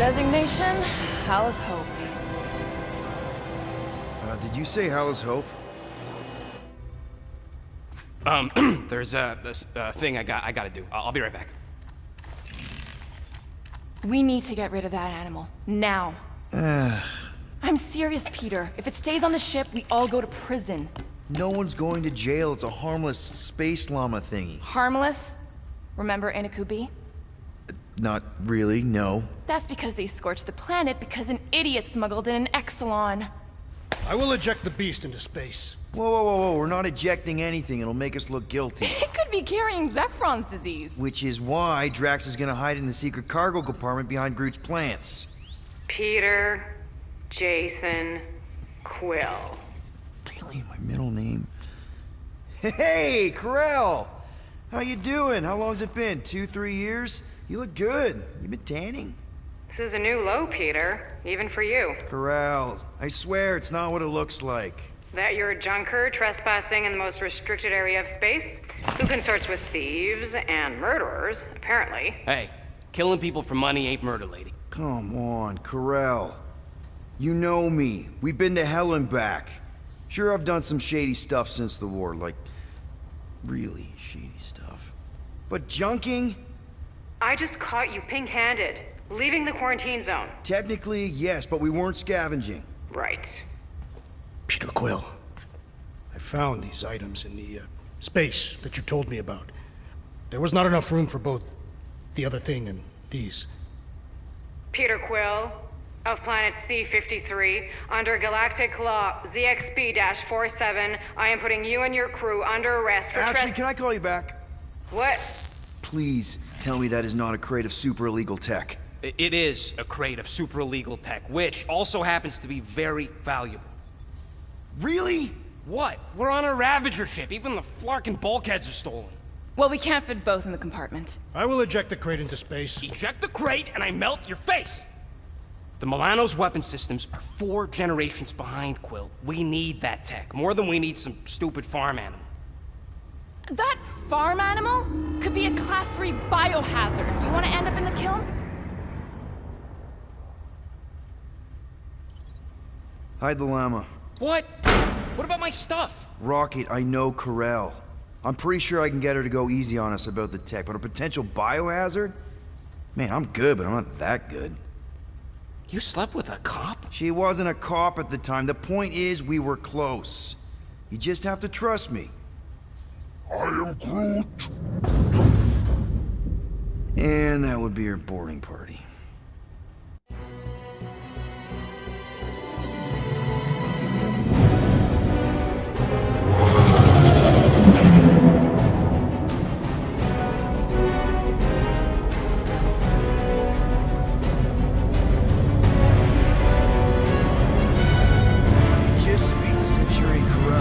Designation, Alice Hope. Did you say Alice Hope? There's this thing I gotta do. I'll be right back. We need to get rid of that animal. Now. I'm serious, Peter. If it stays on the ship, we all go to prison. No one's going to jail. It's a harmless space llama thingy. Harmless? Remember Inakubi? Not really, no. That's because they scorched the planet because an idiot smuggled in an Exelon. I will eject the beast into space. Whoa. We're not ejecting anything. It'll make us look guilty. It could be carrying Zephron's disease. Which is why Drax is gonna hide in the secret cargo compartment behind Groot's plants. Peter Jason Quill. Really? My middle name? Hey, Corell! How you doing? How long's it been? 2-3 years? You look good. You been tanning? This is a new low, Peter. Even for you. Corell, I swear it's not what it looks like. That you're a junker trespassing in the most restricted area of space? Who consorts with thieves and murderers, apparently. Hey, killing people for money ain't murder, lady. Come on, Corell. You know me. We've been to hell and back. Sure, I've done some shady stuff since the war, like really shady stuff. But junking? I just caught you pink-handed, leaving the quarantine zone. Technically, yes, but we weren't scavenging. Right. Peter Quill, I found these items in the space that you told me about. There was not enough room for both the other thing and these. Peter Quill, of planet C-53, under Galactic Law ZXP-47, I am putting you and your crew under arrest for Actually, can I call you back? What? Please tell me that is not a crate of super illegal tech. It is a crate of super illegal tech, which also happens to be very valuable. Really? What? We're on a Ravager ship. Even the flarkin' bulkheads are stolen. Well, we can't fit both in the compartment. I will eject the crate into space. Eject the crate and I melt your face! The Milano's weapon systems are 4 generations behind, Quill. We need that tech, more than we need some stupid farm animal. That farm animal could be a Class 3 biohazard. You want to end up in the kiln? Hide the llama. What? What about my stuff? Rocket, I know Corell. I'm pretty sure I can get her to go easy on us about the tech, but a potential biohazard? Man, I'm good, but I'm not that good. You slept with a cop? She wasn't a cop at the time. The point is, we were close. You just have to trust me. I am Groot. And that would be her boarding party.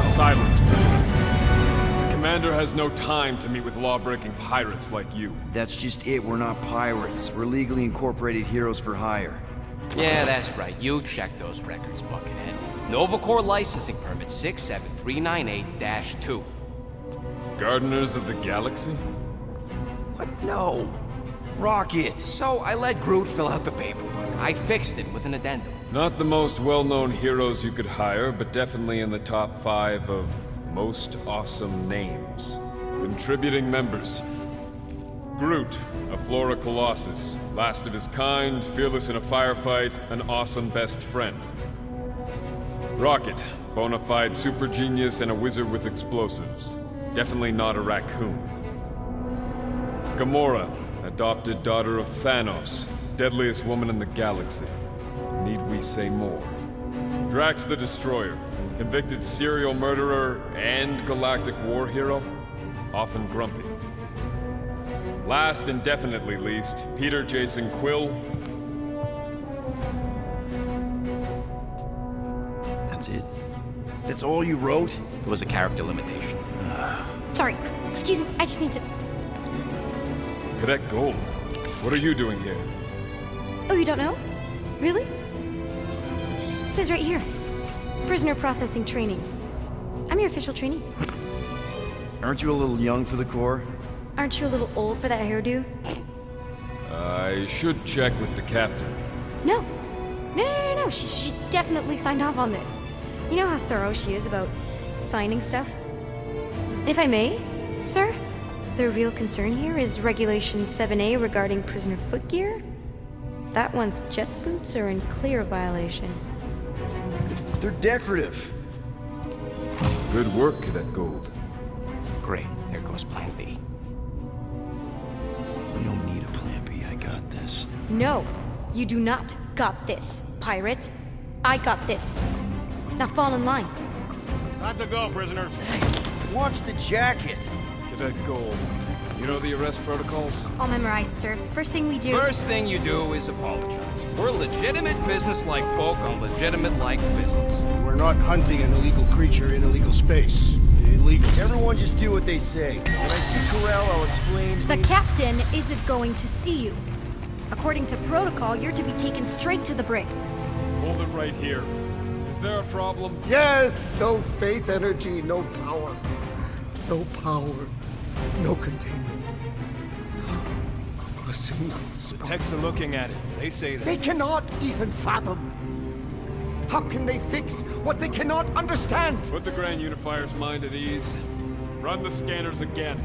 Silence, prisoner. The commander has no time to meet with law-breaking pirates like you. That's just it. We're not pirates. We're legally incorporated heroes for hire. Yeah, that's right. You check those records, Buckethead. Novacore licensing permit 67398-2. Gardeners of the Galaxy? What? No. Rocket. So I let Groot fill out the paperwork. I fixed it with an addendum. Not the most well-known heroes you could hire, but definitely in the top 5 of most awesome names. Contributing members. Groot, a Flora Colossus, last of his kind, fearless in a firefight, an awesome best friend. Rocket, bona fide super genius and a wizard with explosives. Definitely not a raccoon. Gamora, adopted daughter of Thanos, deadliest woman in the galaxy. Need we say more? Drax the Destroyer, convicted serial murderer and galactic war hero, often grumpy. Last and definitely least, Peter Jason Quill. That's it? That's all you wrote? There was a character limitation. Sorry, excuse me, I just need to... Cadet Gold, what are you doing here? Oh, you don't know? Really? It says right here. Prisoner processing training. I'm your official trainee. Aren't you a little young for the Corps? Aren't you a little old for that hairdo? I should check with the captain. No. No. She definitely signed off on this. You know how thorough she is about signing stuff? If I may, sir, the real concern here is Regulation 7A regarding prisoner footgear. That one's jet boots are in clear violation. They're decorative. Good work, Cadet Gold. Great, there goes Plan B. We don't need a plan B, I got this. No, you do not got this, pirate. I got this. Now fall in line. Time to go, prisoners. Watch the jacket. Cadet Gold, you know the arrest protocols? All memorized, sir. First thing we do... First thing you do is apologize. We're legitimate business-like folk on legitimate-like business. We're not hunting an illegal creature in illegal space. Illegal. Everyone just do what they say. When I see Corell, I'll explain. The captain isn't going to see you. According to protocol, you're to be taken straight to the brig. Hold it right here. Is there a problem? Yes, no faith energy, no power. No power, no containment. A single spark. Techs are looking at it. They say that. They cannot even fathom. How can they fix what they cannot understand? Put the Grand Unifier's mind at ease. Run the scanners again.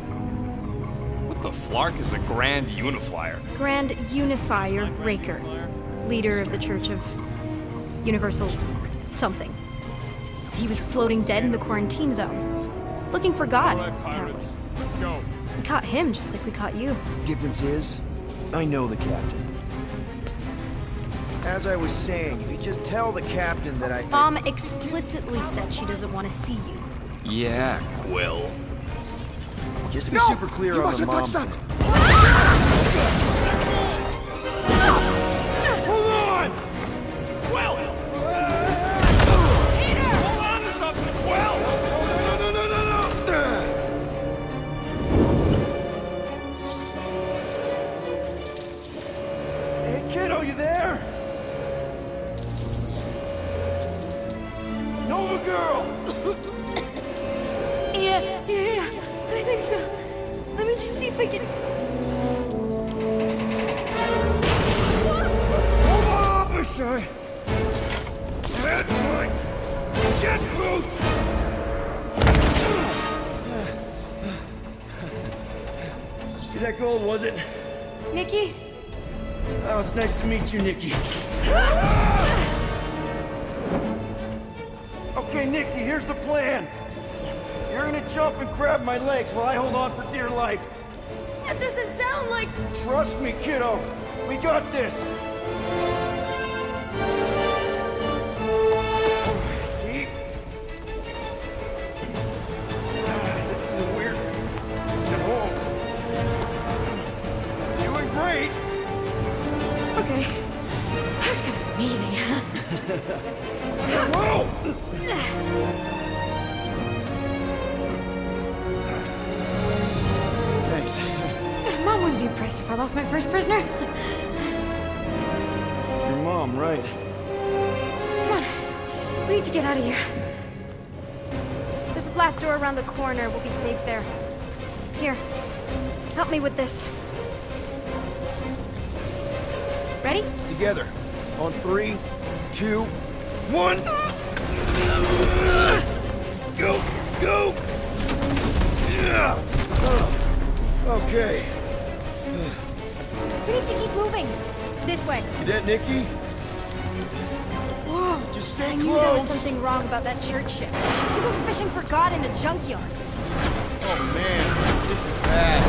What the flark is a Grand Unifier? Grand Unifier Raker, leader of the Church of Universal something. He was floating dead in the quarantine zone, looking for God. All right, pirates. Let's go. We caught him just like we caught you. Difference is, I know the captain. As I was saying, if you just tell the captain that I... Mom explicitly said she doesn't want to see you. Yeah, Quill. Just to be No! super clear You on the mustn't mom touch that! thing. Hold on! Quill! Peter! Hold on to something, Quill! Hey, kiddo, you there? Nova girl! Yeah, I think so. Let me just see if I can... Hold up, I say! That's right! Get boots! Is that gold, was it? Nikki? Oh, it's nice to meet you, Nikki. Okay, Nikki, here's the plan. You're gonna jump and grab my legs while I hold on for dear life. That doesn't sound like... Trust me, kiddo. We got this. See? This is a weird... at home. Doing great. Okay. That was kind of amazing, huh? Whoa! Thanks. Mom wouldn't be impressed if I lost my first prisoner. Your mom, right? Come on. We need to get out of here. There's a glass door around the corner. We'll be safe there. Here. Help me with this. Ready? Together. On 3, 2, 1. Go! Go! Yeah. Okay. We need to keep moving. This way. Cadet Nikki? Whoa. Just stay I knew there was close. something wrong about that church ship. Who goes fishing for God in a junkyard? Oh man, this is bad.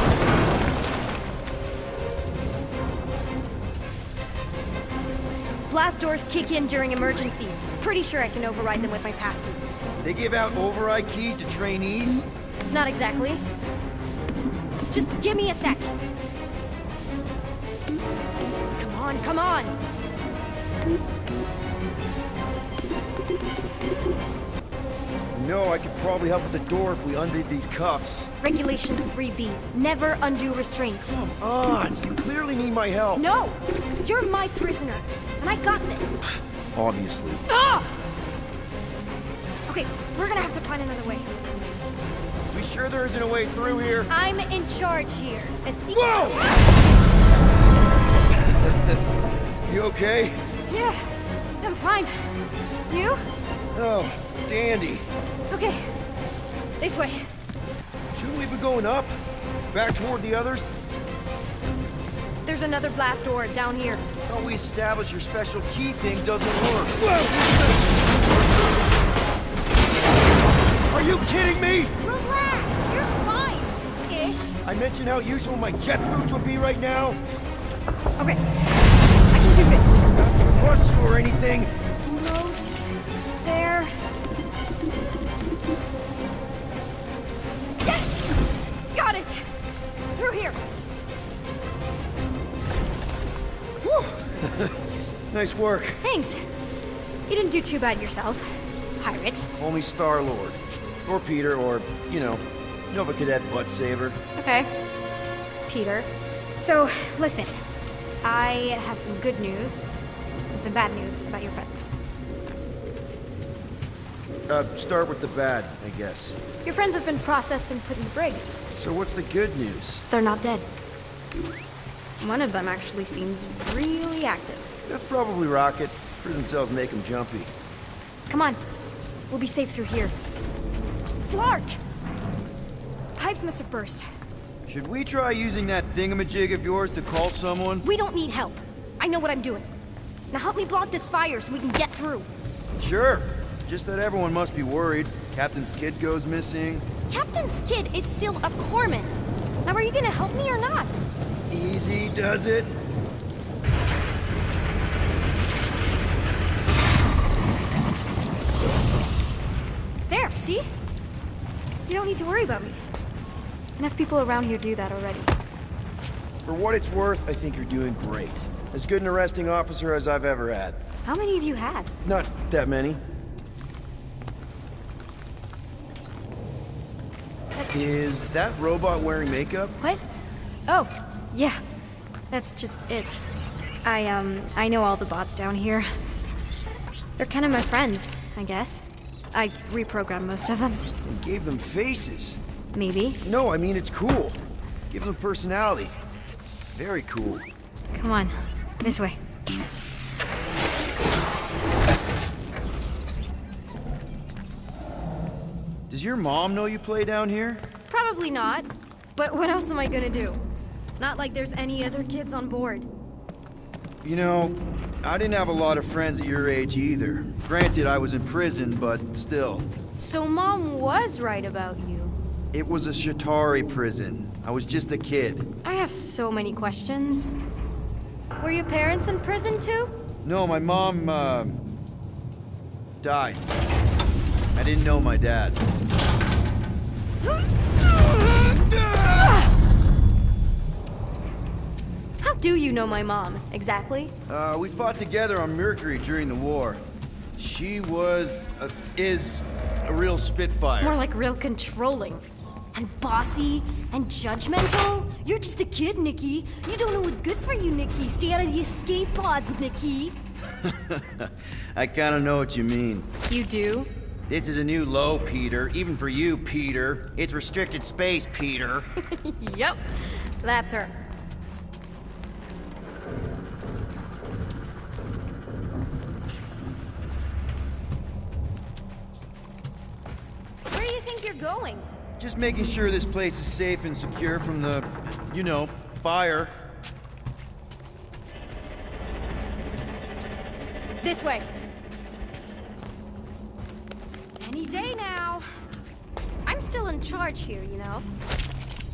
Blast doors kick in during emergencies. Pretty sure I can override them with my passkey. They give out override keys to trainees? Not exactly. Just give me a sec. Come on, come on! No, I could probably help with the door if we undid these cuffs. Regulation 3B. Never undo restraints. Come on, you clearly need my help. No! You're my prisoner, and I got this. Obviously. Ah! Okay, we're gonna have to find another way. We sure there isn't a way through here? I'm in charge here. A secret. Whoa! You okay? Yeah, I'm fine. You? Oh, dandy. Okay. This way. Shouldn't we be going up? Back toward the others? There's another blast door down here. Thought we established your special key thing doesn't work. Are you kidding me? Relax, you're fine-ish. I mentioned how useful my jet boots would be right now. Okay, I can do this. Not to rush you or anything. Almost there. Yes! Got it! Through here. Nice work. Thanks. You didn't do too bad yourself, pirate. Only Star-Lord. Or Peter, or, Nova Cadet Butt Saver. Okay. Peter. So, listen. I have some good news and some bad news about your friends. Start with the bad, I guess. Your friends have been processed and put in the brig. So what's the good news? They're not dead. One of them actually seems really active. That's probably Rocket. Prison cells make him jumpy. Come on. We'll be safe through here. Flark! Pipes must have burst. Should we try using that thingamajig of yours to call someone? We don't need help. I know what I'm doing. Now help me block this fire so we can get through. Sure. Just that everyone must be worried. Captain's kid goes missing. Captain's kid is still a corpsman. Now are you gonna help me or not? Easy does it. There, see? You don't need to worry about me. Enough people around here do that already. For what it's worth, I think you're doing great. As good an arresting officer as I've ever had. How many of you had? Not that many. Is that robot wearing makeup? What? Oh, yeah. That's just it's. I know all the bots down here. They're kind of my friends, I guess. I reprogrammed most of them. And gave them faces. Maybe. No, I mean it's cool. Give them personality. Very cool. Come on, this way. Does your mom know you play down here? Probably not. But what else am I gonna do? Not like there's any other kids on board. You know, I didn't have a lot of friends at your age either. Granted, I was in prison, but still. So Mom was right about you. It was a Shatari prison. I was just a kid. I have so many questions. Were your parents in prison too? No, my mom, died. I didn't know my dad. How do you know my mom, exactly? We fought together on Mercury during the war. She is a real spitfire. More like real controlling. And bossy and judgmental. You're just a kid, Nikki. You don't know what's good for you, Nikki. Stay out of the escape pods, Nikki. I kinda know what you mean. You do? This is a new low, Peter. Even for you, Peter. It's restricted space, Peter. Yep, that's her. Where do you think you're going? Just making sure this place is safe and secure from the, fire. This way. Any day now. I'm still in charge here, you know?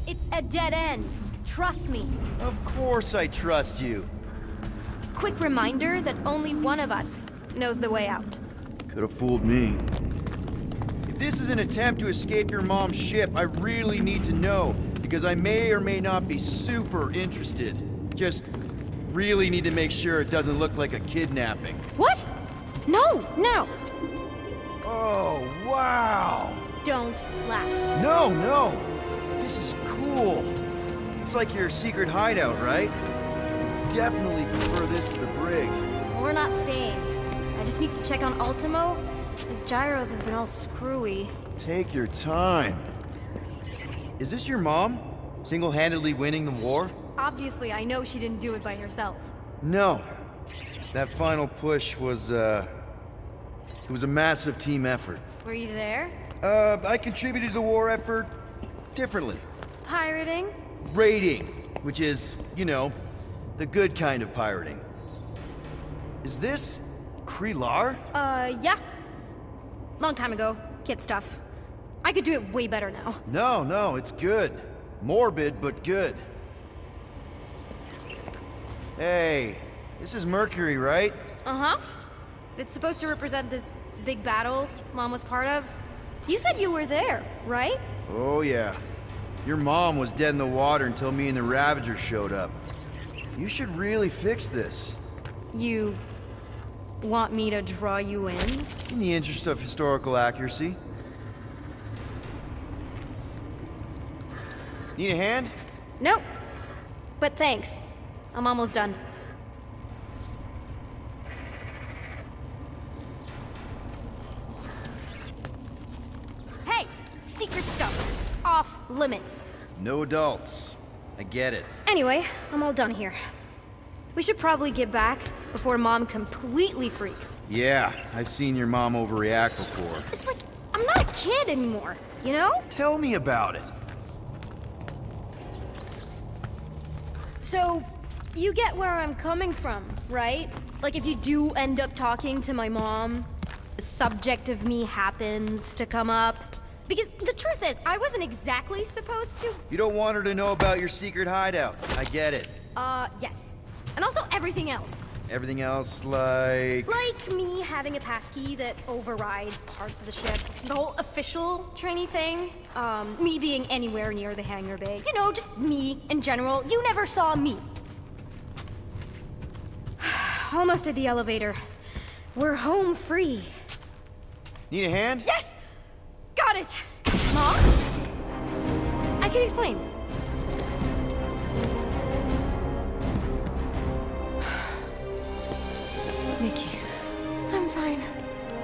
It's a dead end. Trust me. Of course I trust you. Quick reminder that only one of us knows the way out. Could have fooled me. If this is an attempt to escape your mom's ship, I really need to know, because I may or may not be super interested. Just really need to make sure it doesn't look like a kidnapping. What? No, no. Oh, wow! Don't laugh. No! This is cool. It's like your secret hideout, right? I definitely prefer this to the brig. We're not staying. I just need to check on Ultimo. His gyros have been all screwy. Take your time. Is this your mom? Single-handedly winning the war? Obviously, I know she didn't do it by herself. No. That final push was, it was a massive team effort. Were you there? I contributed to the war effort differently. Pirating? Raiding, which is, you know, the good kind of pirating. Is this Krelar? Yeah. Long time ago. Kid stuff. I could do it way better now. No, it's good. Morbid, but good. Hey, this is Mercury, right? Uh-huh. It's supposed to represent this big battle Mom was part of. You said you were there, right? Oh, yeah. Your mom was dead in the water until me and the Ravagers showed up. You should really fix this. You want me to draw you in? In the interest of historical accuracy. Need a hand? Nope. But thanks. I'm almost done. Hey! Secret stuff. Off limits. No adults. I get it. Anyway, I'm all done here. We should probably get back before Mom completely freaks. Yeah, I've seen your mom overreact before. It's like, I'm not a kid anymore, you know? Tell me about it. So, you get where I'm coming from, right? Like, if you do end up talking to my mom, the subject of me happens to come up. Because the truth is, I wasn't exactly supposed to. You don't want her to know about your secret hideout. I get it. Yes. And also everything else. Everything else, like... Like me having a passkey that overrides parts of the ship. The whole official trainee thing. Me being anywhere near the hangar bay. You know, just me in general. You never saw me. Almost at the elevator. We're home free. Need a hand? Yes! Got it! Mom? I can explain. Nikki. I'm fine.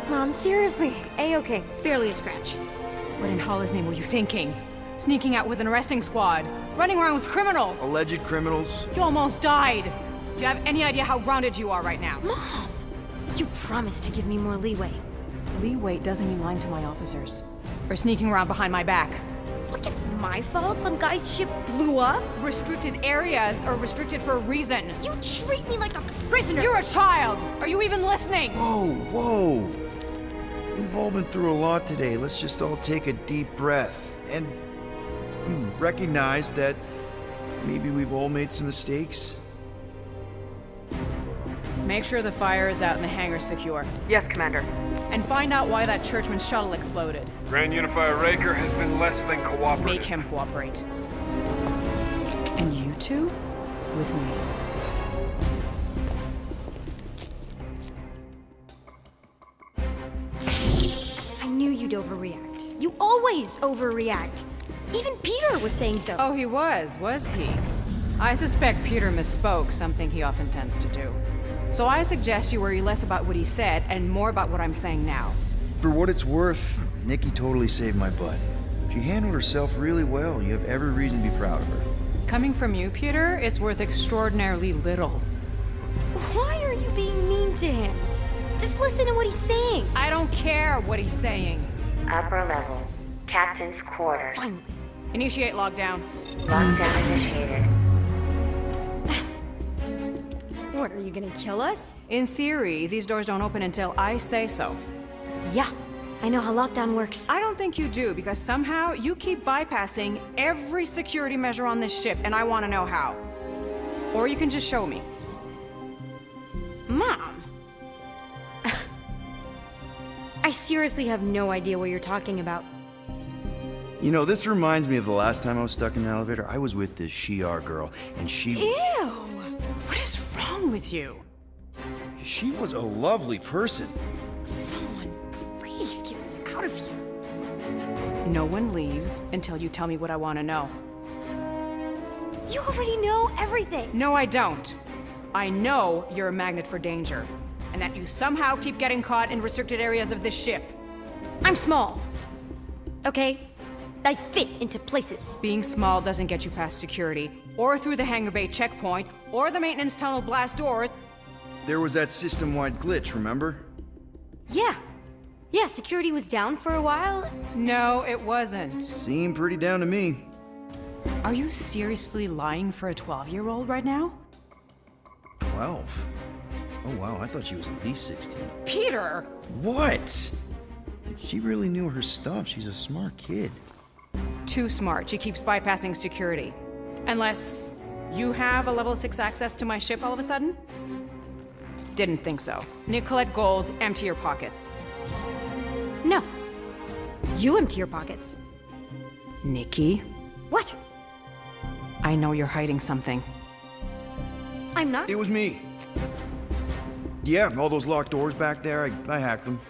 Mom, seriously. A-okay. Barely a scratch. What in Hollis' name were you thinking? Sneaking out with an arresting squad? Running around with criminals? Alleged criminals? You almost died! Do you have any idea how grounded you are right now? Mom! You promised to give me more leeway. Leeway doesn't mean lying to my officers. Or sneaking around behind my back. Look, it's my fault some guy's ship blew up. Restricted areas are restricted for a reason. You treat me like a prisoner. You're a child! Are you even listening? Whoa. We've all been through a lot today. Let's just all take a deep breath and recognize that maybe we've all made some mistakes. Make sure the fire is out and the hangar's secure. Yes, Commander. And find out why that churchman's shuttle exploded. Grand Unifier Raker has been less than cooperative. Make him cooperate. And you two? With me. I knew you'd overreact. You always overreact. Even Peter was saying so. Oh, he was he? I suspect Peter misspoke, something he often tends to do. So I suggest you worry less about what he said and more about what I'm saying now. For what it's worth, Nikki totally saved my butt. She handled herself really well. You have every reason to be proud of her. Coming from you, Peter, it's worth extraordinarily little. Why are you being mean to him? Just listen to what he's saying. I don't care what he's saying. Upper level. Captain's quarters. Finally. Initiate lockdown. Lockdown initiated. What, are you gonna kill us? In theory, these doors don't open until I say so. Yeah, I know how lockdown works. I don't think you do, because somehow you keep bypassing every security measure on this ship, and I want to know how. Or you can just show me. Mom! I seriously have no idea what you're talking about. You know, this reminds me of the last time I was stuck in an elevator. I was with this Shi'ar girl, and she... Ew! What is wrong with you? She was a lovely person. Someone, please get me out of here. No one leaves until you tell me what I want to know. You already know everything. No, I don't. I know you're a magnet for danger, and that you somehow keep getting caught in restricted areas of this ship. I'm small. Okay? I fit into places. Being small doesn't get you past security, or through the hangar bay checkpoint, or the maintenance tunnel blast doors, There was that system-wide glitch, remember? Yeah. Yeah, security was down for a while. No, it wasn't. Seemed pretty down to me. Are you seriously lying for a 12-year-old right now? 12? Oh wow, I thought she was at least 16. Peter! What? She really knew her stuff. She's a smart kid. Too smart. She keeps bypassing security. Unless you have a level 6 access to my ship all of a sudden? Didn't think so. Collect gold, empty your pockets. No. You empty your pockets. Nikki, What? I know you're hiding something. I'm not. It was me. Yeah, all those locked doors back there, I hacked them.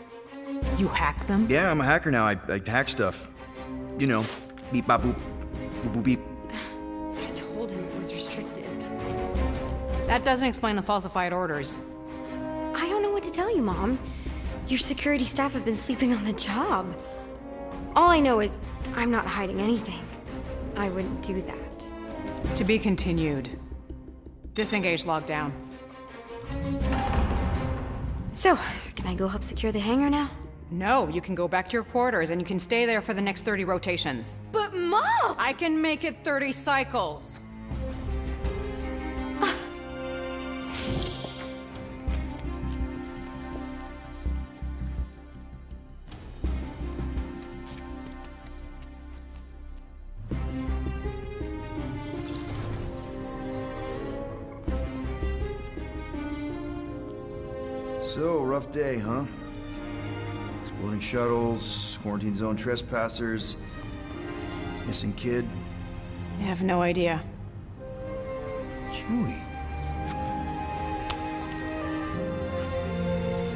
You hacked them? Yeah, I'm a hacker now. I hack stuff. You know, beep bop boop, boop boop beep. I told him it was restricted. That doesn't explain the falsified orders. I don't know what to tell you, Mom. Your security staff have been sleeping on the job. All I know is I'm not hiding anything. I wouldn't do that. To be continued. Disengage lockdown. So, can I go help secure the hangar now? No, you can go back to your quarters and you can stay there for the next 30 rotations. But Mom! I can make it 30 cycles. So, rough day, huh? Exploding shuttles, quarantine zone trespassers, missing kid. I have no idea. Chewie.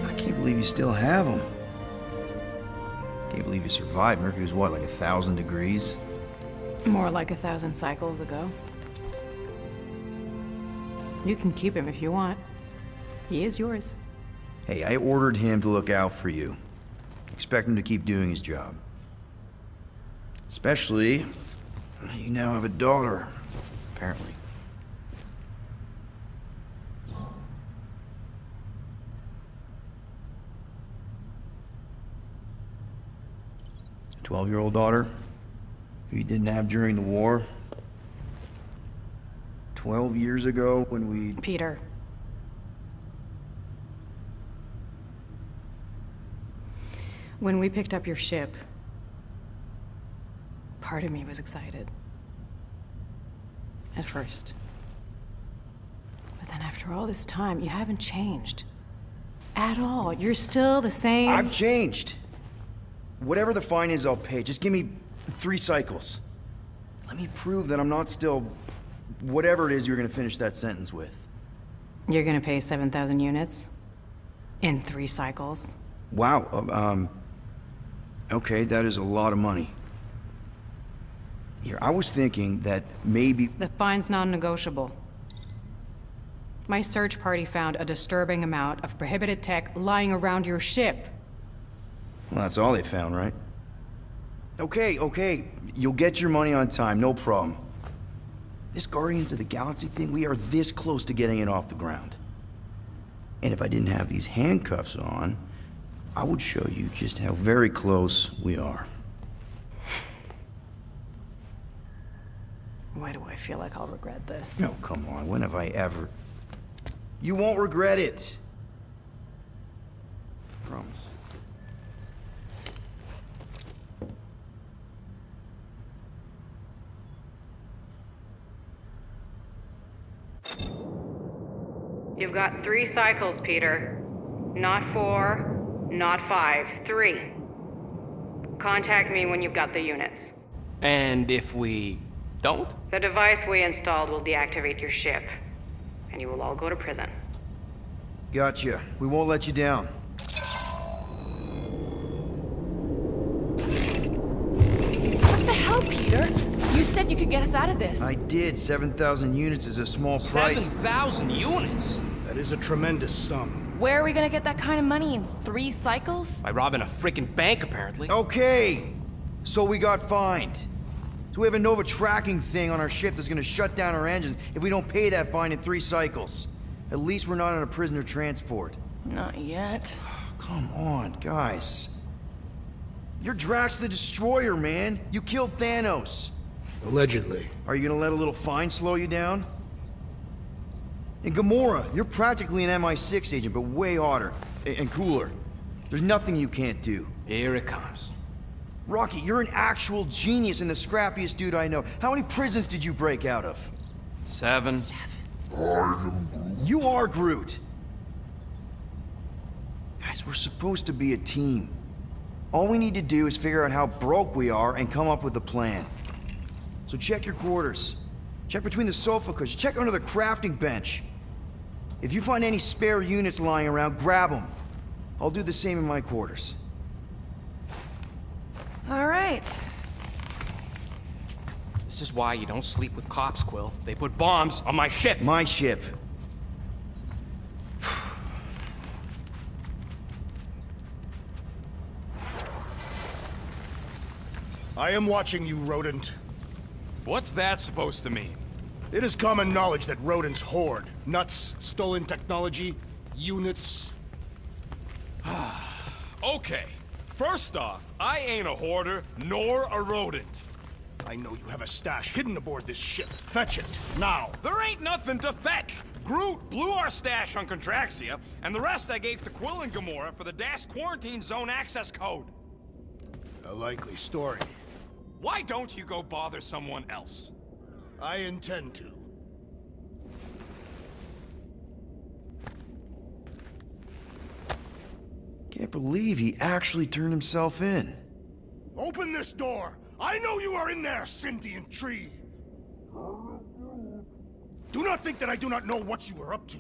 I can't believe you still have him. Can't believe you survived. Mercury's what, like 1,000 degrees? More like 1,000 cycles ago. You can keep him if you want. He is yours. Hey, I ordered him to look out for you. Expect him to keep doing his job. Especially, you now have a daughter, apparently. A 12-year-old daughter who you didn't have during the war. 12 years ago when we... Peter. When we picked up your ship, part of me was excited. At first. But then after all this time, you haven't changed. At all. You're still the same... I've changed. Whatever the fine is, I'll pay. Just give me 3 cycles. Let me prove that I'm not still... whatever it is you're gonna finish that sentence with. You're gonna pay 7,000 units? In 3 cycles? Wow, okay, that is a lot of money. Here, I was thinking that maybe... The fine's non-negotiable. My search party found a disturbing amount of prohibited tech lying around your ship. Well, that's all they found, right? Okay, you'll get your money on time, no problem. This Guardians of the Galaxy thing, we are this close to getting it off the ground. And if I didn't have these handcuffs on, I would show you just how very close we are. Why do I feel like I'll regret this? No, come on, when have I ever... You won't regret it. Promise. You've got 3 cycles, Peter. Not 4, not 5, 3. Contact me when you've got the units. And if we don't? The device we installed will deactivate your ship, and you will all go to prison. Gotcha. We won't let you down. What the hell, Peter? You said you could get us out of this. I did. 7,000 units is a small price. 7,000 units? That is a tremendous sum. Where are we gonna get that kind of money in 3 cycles? By robbing a freaking bank, apparently. Okay, so we got fined. So we have a Nova tracking thing on our ship that's gonna shut down our engines if we don't pay that fine in 3 cycles. At least we're not on a prisoner transport. Not yet. Come on, guys. You're Drax the Destroyer, man. You killed Thanos. Allegedly. Are you gonna let a little fine slow you down? And Gamora, you're practically an MI6 agent, but way hotter and cooler. There's nothing you can't do. Here it comes. Rocky, you're an actual genius and the scrappiest dude I know. How many prisons did you break out of? 7. You are Groot. Guys, we're supposed to be a team. All we need to do is figure out how broke we are and come up with a plan. So check your quarters. Check between the sofa cushions. Check under the crafting bench. If you find any spare units lying around, grab them. I'll do the same in my quarters. All right. This is why you don't sleep with cops, Quill. They put bombs on my ship. My ship. I am watching you, rodent. What's that supposed to mean? It is common knowledge that rodents hoard nuts, stolen technology, units. Okay, first off, I ain't a hoarder nor a rodent. I know you have a stash hidden aboard this ship. Fetch it, now. There ain't nothing to fetch. Groot blew our stash on Contraxia, and the rest I gave to Quill and Gamora for the dashed quarantine zone access code. A likely story. Why don't you go bother someone else? I intend to. Can't believe he actually turned himself in. Open this door! I know you are in there, sentient tree! Do not think that I do not know what you are up to.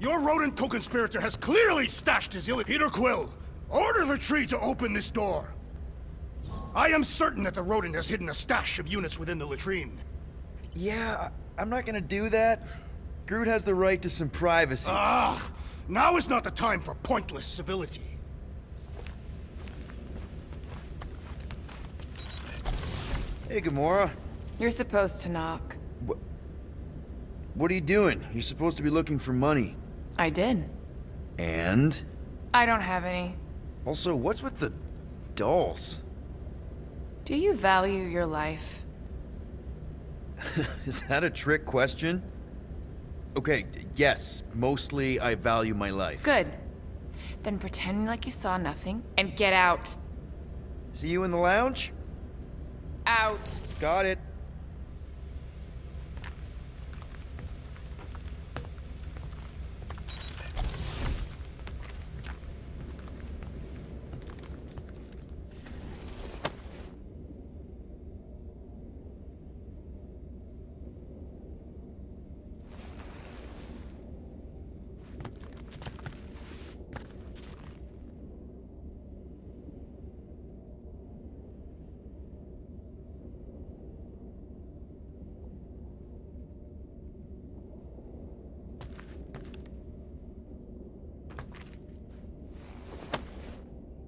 Your rodent co-conspirator has clearly stashed his Peter Quill, order the tree to open this door! I am certain that the rodent has hidden a stash of units within the latrine. Yeah, I'm not gonna do that. Groot has the right to some privacy. Now is not the time for pointless civility. Hey, Gamora. You're supposed to knock. What are you doing? You're supposed to be looking for money. I did. And? I don't have any. Also, what's with the dolls? Do you value your life? Is that a trick question? Okay, yes, mostly I value my life. Good. Then pretend like you saw nothing and get out. See you in the lounge? Out. Got it.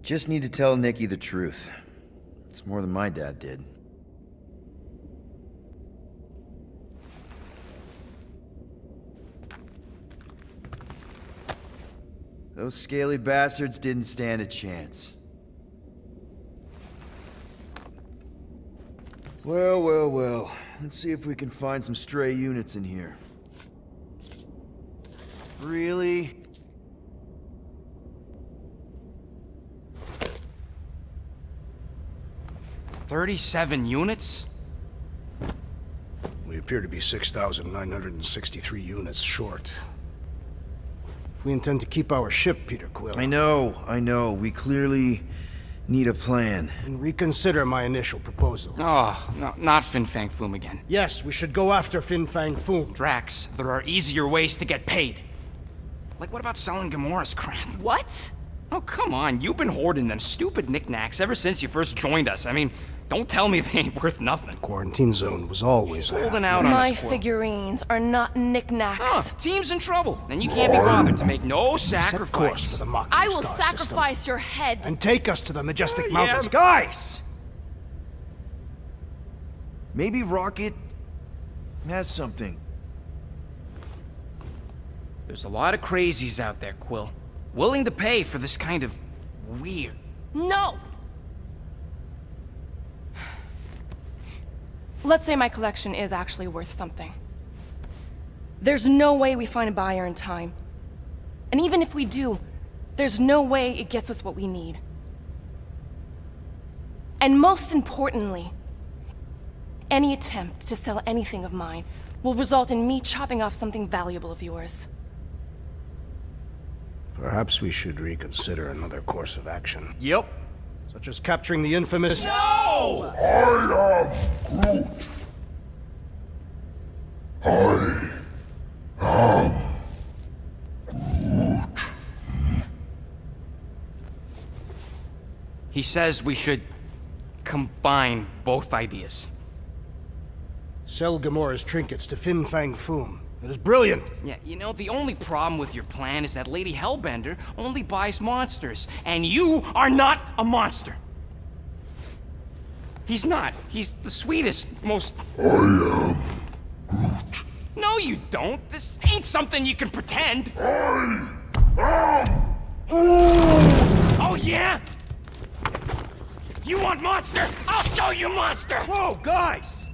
Just need to tell Nikki the truth. It's more than my dad did. Those scaly bastards didn't stand a chance. Well, well, well. Let's see if we can find some stray units in here. Really? $37 units? We appear to be 6,963 units short. If we intend to keep our ship, Peter Quill... I know. We clearly need a plan. And reconsider my initial proposal. Oh, no, not Fin Fang Foom again. Yes, we should go after Fin Fang Foom. Drax, there are easier ways to get paid. Like, what about selling Gamora's crap? What? Oh, come on. You've been hoarding them stupid knickknacks ever since you first joined us. I mean, don't tell me they ain't worth nothing. Quarantine zone was always holding out on My us, Quill. figurines are not knickknacks. Team's in trouble, and you can't be bothered to make no Set course sacrifice. for the Mocking I will Star sacrifice system. your head. And take us to the majestic mountains. Guys! Maybe Rocket has something. There's a lot of crazies out there, Quill. Willing to pay for this kind of weird. No! Let's say my collection is actually worth something. There's no way we find a buyer in time. And even if we do, there's no way it gets us what we need. And most importantly, any attempt to sell anything of mine will result in me chopping off something valuable of yours. Perhaps we should reconsider another course of action. Yep. Such as capturing the infamous... No! I am Groot. He says we should combine both ideas. Sell Gamora's trinkets to Fin Fang Foom. It is brilliant. Yeah, you know, the only problem with your plan is that Lady Hellbender only buys monsters, and you are not a monster. He's not. He's the sweetest, most... I am Groot. No, you don't. This ain't something you can pretend. I am Oh, yeah? You want monster? I'll show you monster! Whoa, guys!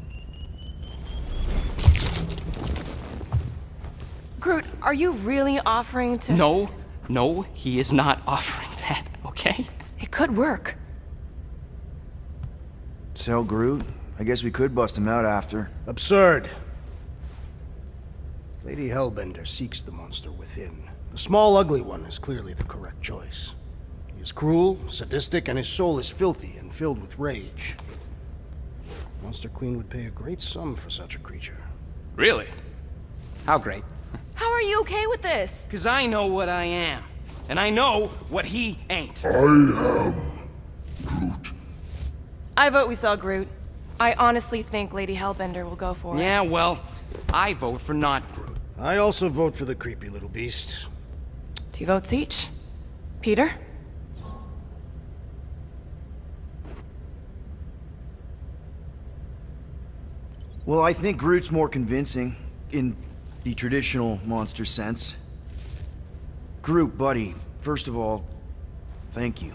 Groot, are you really offering to... No, he is not offering that, okay? It could work. Sell Groot? I guess we could bust him out after. Absurd. Lady Hellbender seeks the monster within. The small, ugly one is clearly the correct choice. He is cruel, sadistic, and his soul is filthy and filled with rage. Monster Queen would pay a great sum for such a creature. Really? How great? How are you okay with this? Because I know what I am. And I know what he ain't. I am Groot. I vote we sell Groot. I honestly think Lady Hellbender will go for it. Yeah, well, I vote for not Groot. I also vote for the creepy little beast. 2 votes each. Peter? Well, I think Groot's more convincing, in the traditional monster sense. Groot, buddy, first of all, thank you.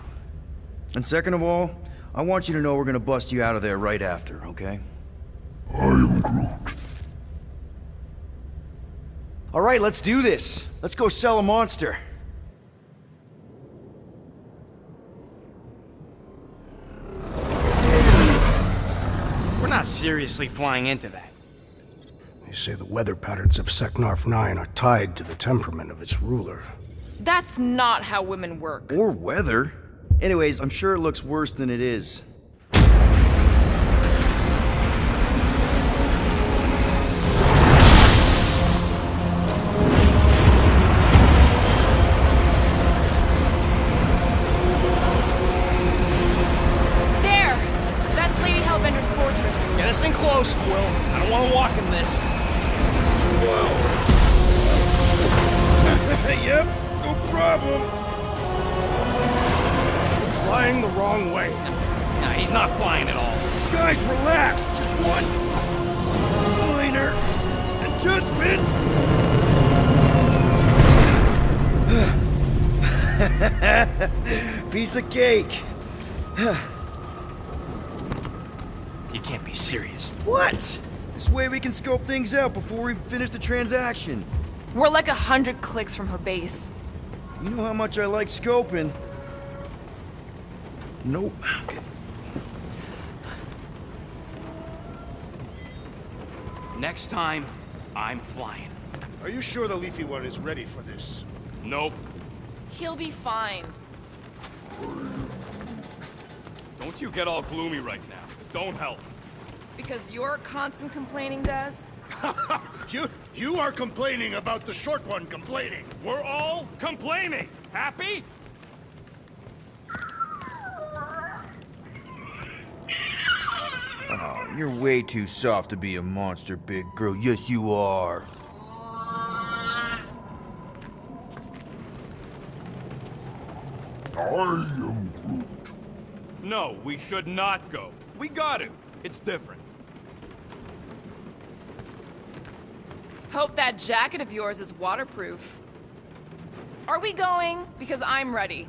And second of all, I want you to know we're gonna bust you out of there right after, okay? I am Groot. All right, let's do this. Let's go sell a monster. We're not seriously flying into that. They say the weather patterns of Seknarf 9 are tied to the temperament of its ruler. That's not how women work. Or weather. Anyways, I'm sure it looks worse than it is. There! That's Lady Hellbender's fortress. Get us in close, Quill. I don't want to walk in this. Yep, no problem. Flying the wrong way. Nah, he's not flying at all. Guys, relax. Just one minor adjustment. Piece of cake. You can't be serious. What? This way we can scope things out before we finish the transaction. We're like 100 clicks from her base. You know how much I like scoping. Nope. Okay. Next time, I'm flying. Are you sure the Leafy One is ready for this? Nope. He'll be fine. Don't you get all gloomy right now. Don't help. Because your constant complaining does? You are complaining about the short one complaining. We're all complaining. Happy? Oh, you're way too soft to be a monster, big girl. Yes, you are. I am Groot. No, we should not go. We got to. It's different. Hope that jacket of yours is waterproof. Are we going? Because I'm ready.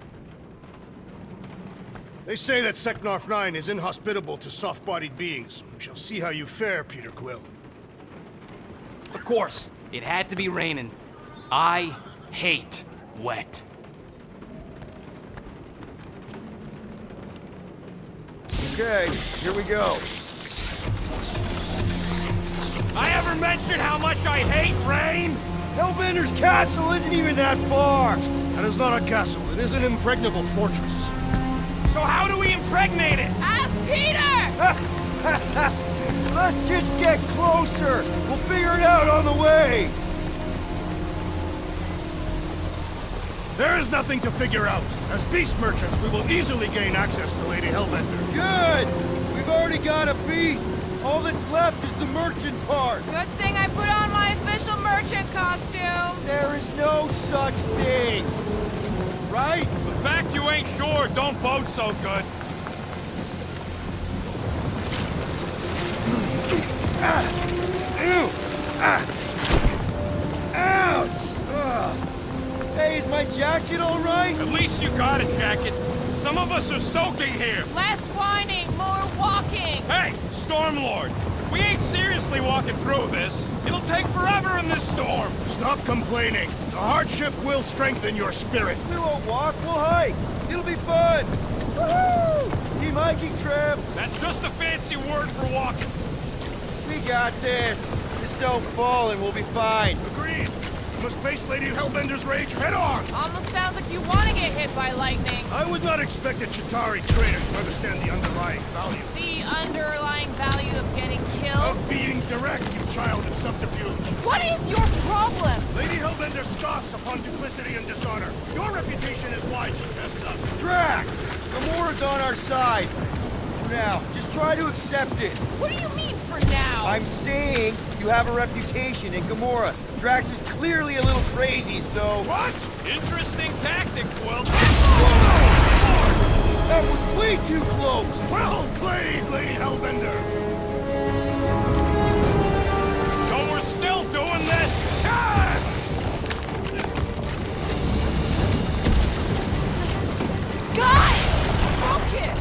They say that Seknarf 9 is inhospitable to soft-bodied beings. We shall see how you fare, Peter Quill. Of course, it had to be raining. I hate wet. Okay, here we go. I ever mentioned how much I hate rain? Hellbender's castle isn't even that far! That is not a castle. It is an impregnable fortress. So how do we impregnate it? Ask Peter! Let's just get closer! We'll figure it out on the way! There is nothing to figure out. As beast merchants, we will easily gain access to Lady Hellbender. Good! We've already got a beast! All that's left is the merchant part! Good thing I put on my official merchant costume. There is no such thing! Right? The fact you ain't sure don't bode so good. Ouch! Ugh. Hey, is my jacket all right? At least you got a jacket. Some of us are soaking here. Less whining, more walking. Hey, Stormlord, we ain't seriously walking through this. It'll take forever in this storm. Stop complaining. The hardship will strengthen your spirit. We won't walk, we'll hike. It'll be fun. Woohoo! Team hiking trip. That's just a fancy word for walking. We got this. Just don't fall and we'll be fine. Agreed. You must face Lady Hellbender's rage head on. Almost sounds like you want to get hit by lightning. I would not expect a Chitauri trader to understand the underlying value. The underlying value of getting killed? Of being direct, you child of subterfuge. What is your problem? Lady Hellbender scoffs upon duplicity and dishonor. Your reputation is why she tests us. Drax! Gamora's on our side. For now, just try to accept it. What do you mean for now? I'm saying you have a reputation in Gamora. Drax is clearly a little crazy, so... What? Interesting tactic, Quill. That was way too close! Well played, Lady Hellbender. So we're still doing this? Yes! Guys! Focus!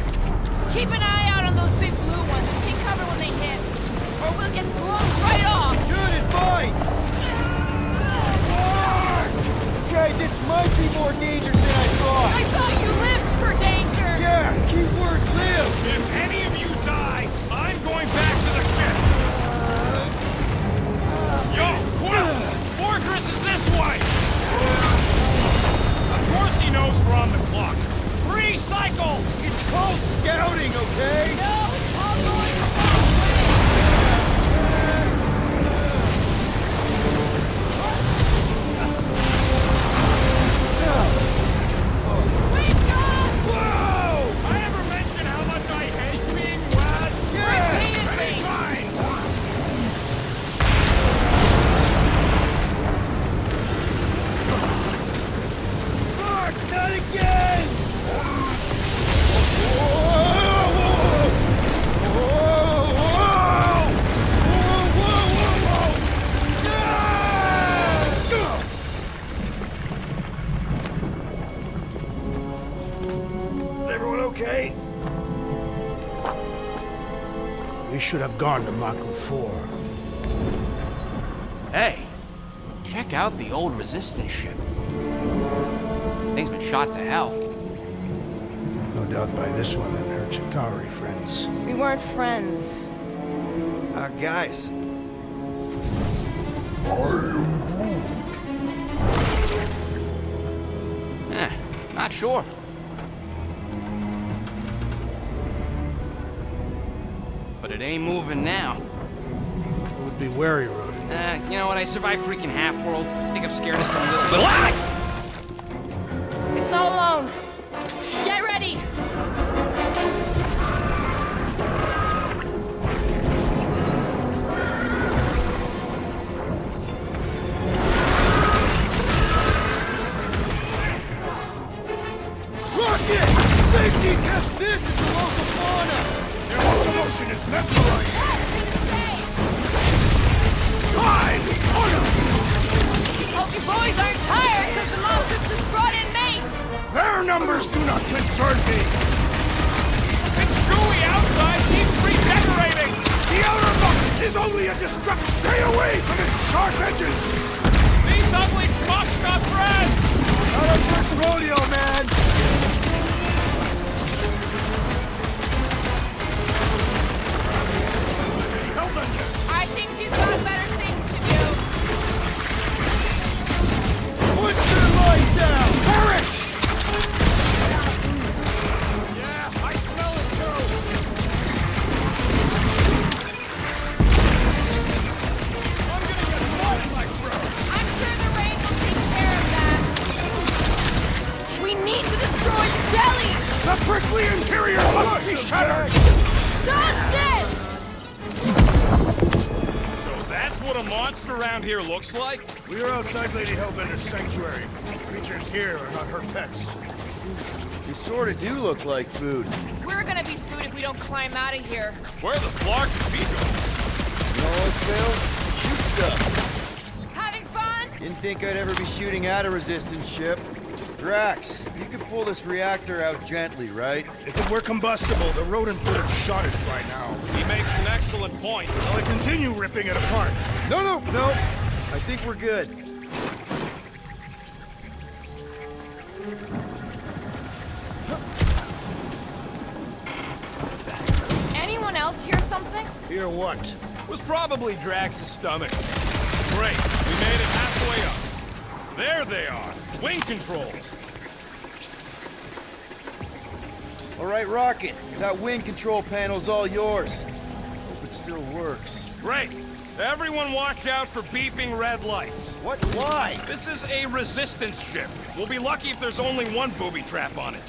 Keep an eye out on those big blue ones and take cover when they hit. Or we'll get blown right off! Good advice! Okay, this might be more dangerous than I thought. I thought you lived for danger! Yeah, keyword live! If any of you die, I'm going back to the ship. Yo, Quill! Fortress is this way! Of course he knows we're on the clock. 3 cycles! It's called scouting, okay? No, it's all going the wrong way! Wake up! Whoa! I ever mention how much I hate being wet? Repeatedly! Fine! Fuck, not again! Everyone okay? We should have gone to Maku 4. Hey, check out the old Resistance ship. Thing's been shot to hell. No doubt by this one and her Chitauri friends. We weren't friends. Guys. Not sure. But it ain't moving now. Would be wary, Rodent. You know what? I survived freaking Half-World. I think I'm scared of some little... It's not alone. Get ready! Rocket! Safety! Yes, this is the local fauna! Their locomotion is mesmerizing! Hope you boys aren't tired because the monster's not concern me! It's gooey outside, keeps redecorating! The outer muck is only a destruct! Stay away from its sharp edges! These ugly fucks got friends! Not our first rodeo, man! I think she's got better things to do. Put your lights out! Perish! Yeah, I smell it too! I'm gonna get blood in my throat! I'm sure the rain will take care of that. We need to destroy the jelly! The prickly interior must be shattered! Dodge this! So that's what a monster around here looks like? We are outside Lady Hellbender's sanctuary. Creatures here are not her pets. They sort of do look like food. We're gonna be food if we don't climb out of here. Where the flark is she going? You know always fails? Shoot stuff. Having fun? Didn't think I'd ever be shooting at a resistance ship. Drax, you could pull this reactor out gently, right? If it were combustible, the rodent would have shot it by now. He makes an excellent point. Will I continue ripping it apart? No. I think we're good. Anyone else hear something? Hear what? Was probably Drax's stomach. Great, we made it halfway up. There they are, wing controls. All right, Rocket. That wind control panel's all yours. Hope it still works. Great. Everyone watch out for beeping red lights. What? Why? This is a resistance ship. We'll be lucky if there's only one booby trap on it.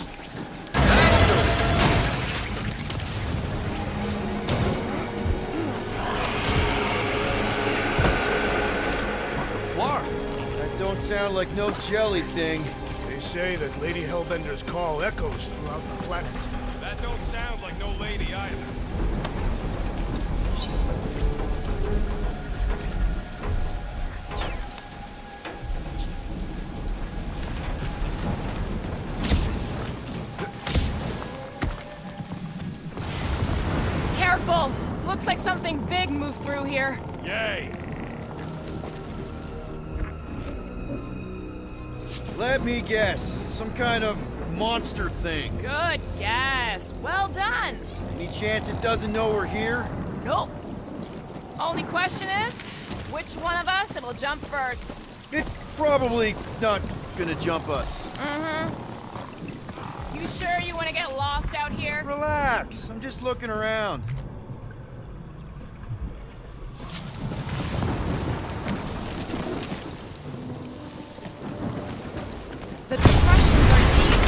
Flark. That don't sound like no jelly thing. They say that Lady Hellbender's call echoes throughout the planet. That don't sound like no lady either. Careful! Looks like something big moved through here. Yay. Let me guess. Some kind of monster thing. Good guess. Well done. Any chance it doesn't know we're here? Nope. Only question is, which one of us it'll jump first? It's probably not gonna jump us. You sure you want to get lost out here? Relax. I'm just looking around. The depressions are deep.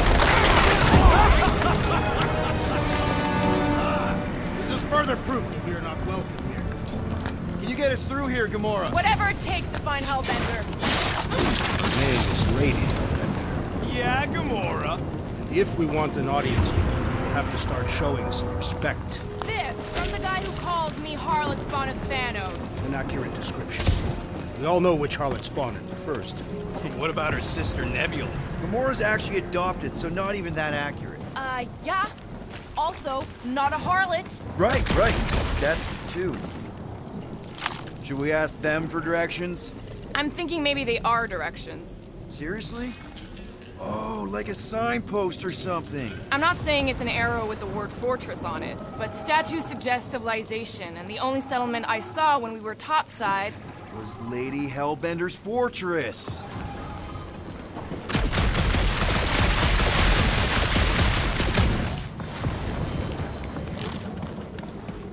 This is further proof that we are not welcome here. Can you get us through here, Gamora? Whatever it takes to find Hellbender. Her name is Lady. Yeah, Gamora. If we want an audience with her, we'll have to start showing some respect. This from the guy who calls me Harlot Spawn of Thanos. An accurate description. We all know which harlot spawned her first. What about her sister Nebula? Gamora's actually adopted, so not even that accurate. Yeah. Also, not a harlot. Right. That too. Should we ask them for directions? I'm thinking maybe they are directions. Seriously? Oh, like a signpost or something. I'm not saying it's an arrow with the word fortress on it, but statues suggest civilization, and the only settlement I saw when we were topside Was Lady Hellbender's fortress.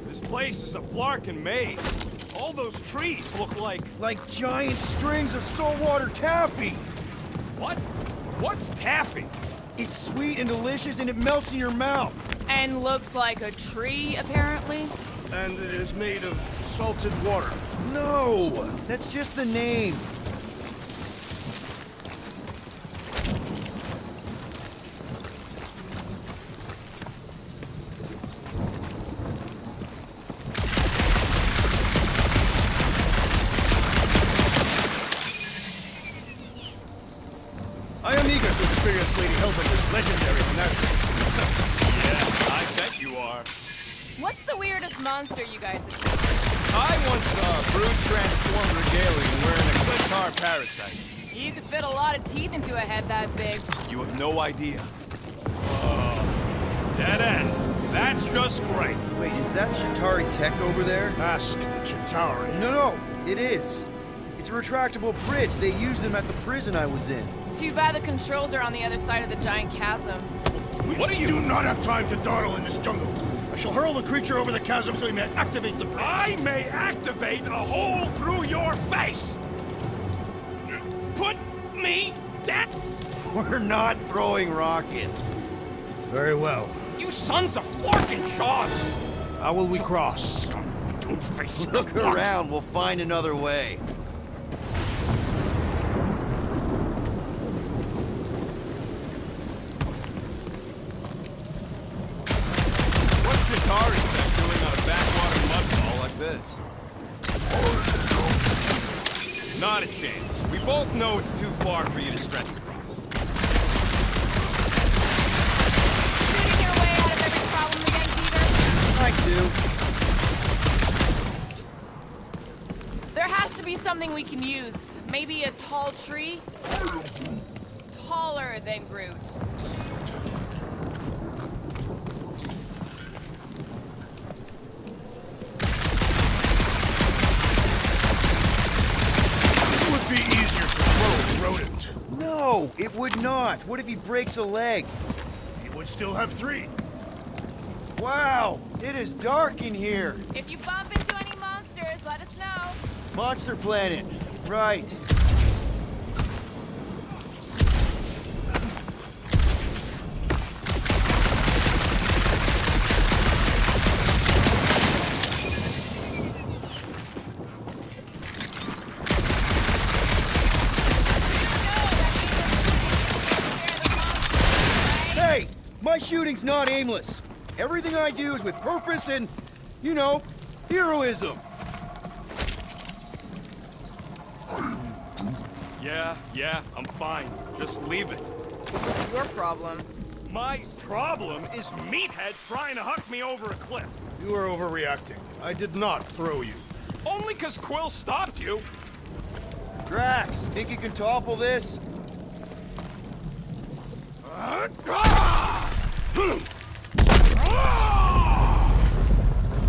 This place is a flarkin' maze. All those trees look like... Like giant strings of saltwater taffy. What? What's taffy? It's sweet and delicious and it melts in your mouth. and looks like a tree, apparently. And it is made of salted water. No, that's just the name. I am eager to experience Lady Hellbender's legendary menagerie. Yeah, I bet you are. What's the weirdest monster you guys have seen? I once saw a Groot transformed Regalian wearing a Clitar parasite. You could fit a lot of teeth into a head that big. You have no idea. Dead end. That's just great. Wait, is that Chitauri tech over there? Ask the Chitauri. No, it is. It's a retractable bridge. They used them at the prison I was in. Too bad the controls are on the other side of the giant chasm. What are you? do not have time to dawdle in this jungle. I shall hurl the creature over the chasm so he may activate the bridge. I may activate a hole through your face. Put me down. We're not throwing rockets. Very well. You sons of forking shots. How will we cross? Don't face Look around. We'll find another way. What's Chitauri doing on a backwater mudfall like this? Not a chance. We both know it's too far for you to stretch across. Shooting your way out of every problem again, Peter? I do. There has to be something we can use. Maybe a tall tree? Taller than Groot. It would be easier to throw a rodent. No, it would not. What if he breaks a leg? He would still have 3. Wow, it is dark in here. If you bump into any monsters, let us know. Monster Planet. Right. Hey, my shooting's not aimless. Everything I do is with purpose and, you know, heroism. Yeah, I'm fine. Just leave it. What's your problem? My problem is meatheads trying to huck me over a cliff. You are overreacting. I did not throw you. Only 'cause Quill stopped you. Drax, think you can topple this?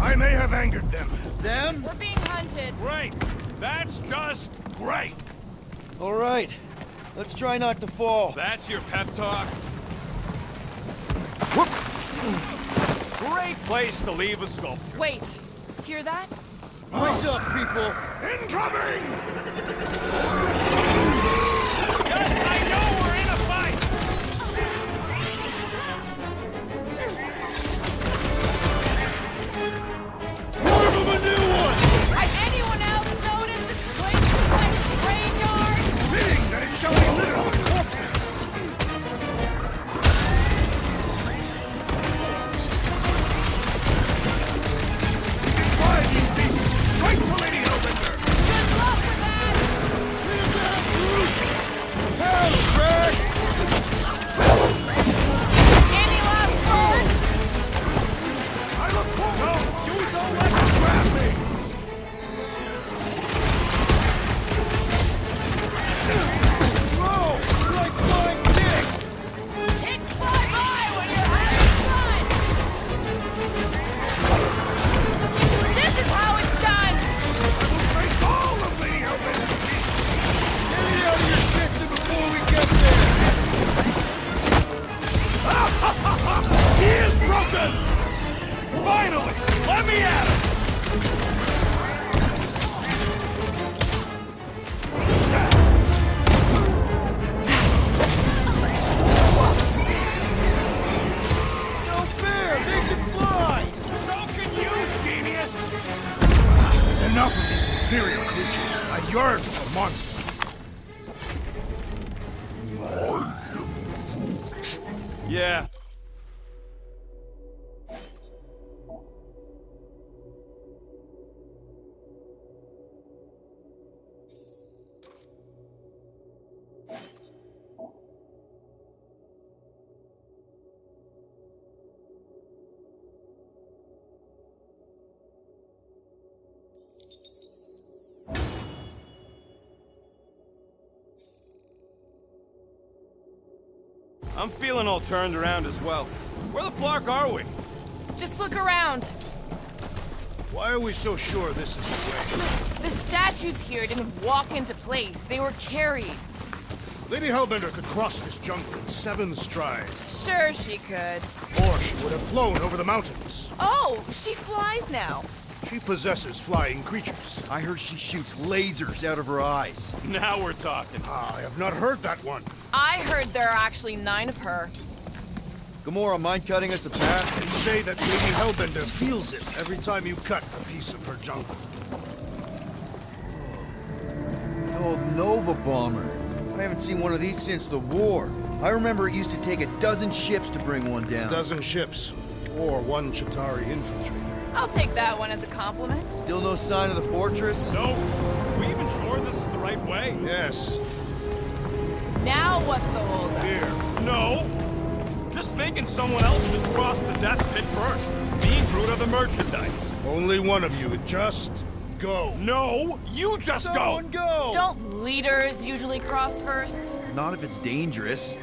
I may have angered them. Them? We're being hunted. Great. That's just great. All right. Let's try not to fall. That's your pep talk? Great place to leave a sculpture. Wait, hear that? What's up, people? Incoming! Yes, I know we're in a fight! More of them a new one! Has anyone else noticed this place is like a graveyard? Fitting that it shall be littered with corpses! We can fly these pieces straight to Lady Hellbender! Good luck with that! Hell, Drax! Any last words? I look forward! No, you don't let them grab me! Whoa! We're like flying dicks! Ticks fly by when you're having fun! This is how it's done! Face all of Lady Hellbender! Get it out of your system before we get there! He is broken! Finally! Let me at him! No fair! They can fly! So can you, genius! Enough of these inferior creatures. I yearn for monsters. Yeah. I'm feeling all turned around as well. Where the flark are we? Just look around. Why are we so sure this is the way? The statues here didn't walk into place. They were carried. Lady Hellbender could cross this jungle in 7 strides. Sure she could. Or she would have flown over the mountains. Oh, she flies now. She possesses flying creatures. I heard she shoots lasers out of her eyes. Now we're talking. I have not heard that one. I heard there are actually 9 of her. Gamora, mind cutting us a path? They say that Lady Hellbender feels it every time you cut a piece of her jungle. The old Nova bomber. I haven't seen one of these since the war. I remember it used to take 12 ships to bring one down. 12 ships. Or 1 Chitauri infiltrator. I'll take that one as a compliment. Still no sign of the fortress? No. Are we even sure this is the right way? Yes. Now what's the holdup? Here. No. Just thinking someone else should cross the death pit first. Me and Groot are the merchandise. Only one of you. Just go. No, you just Someone go! Don't leaders usually cross first? Not if it's dangerous.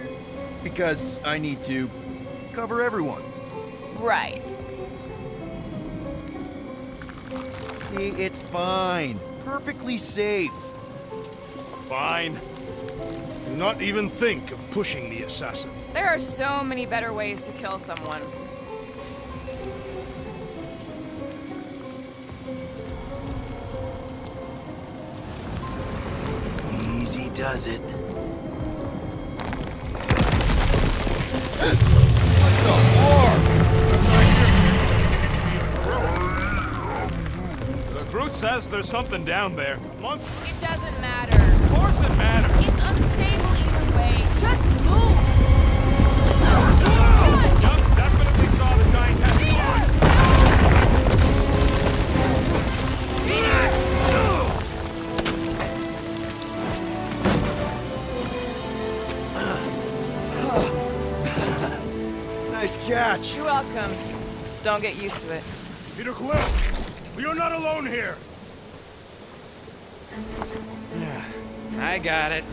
Because I need to cover everyone. Right. See, it's fine. Perfectly safe. Fine. Do not even think of pushing the assassin. There are so many better ways to kill someone. Easy does it. Groot says there's something down there. Monster. It doesn't matter. Of course it matters. It's unstable either way. Just move! Yup, definitely saw the giant head. Nice catch. You're welcome. Don't get used to it. Peter Quill, we are not alone here. I got it.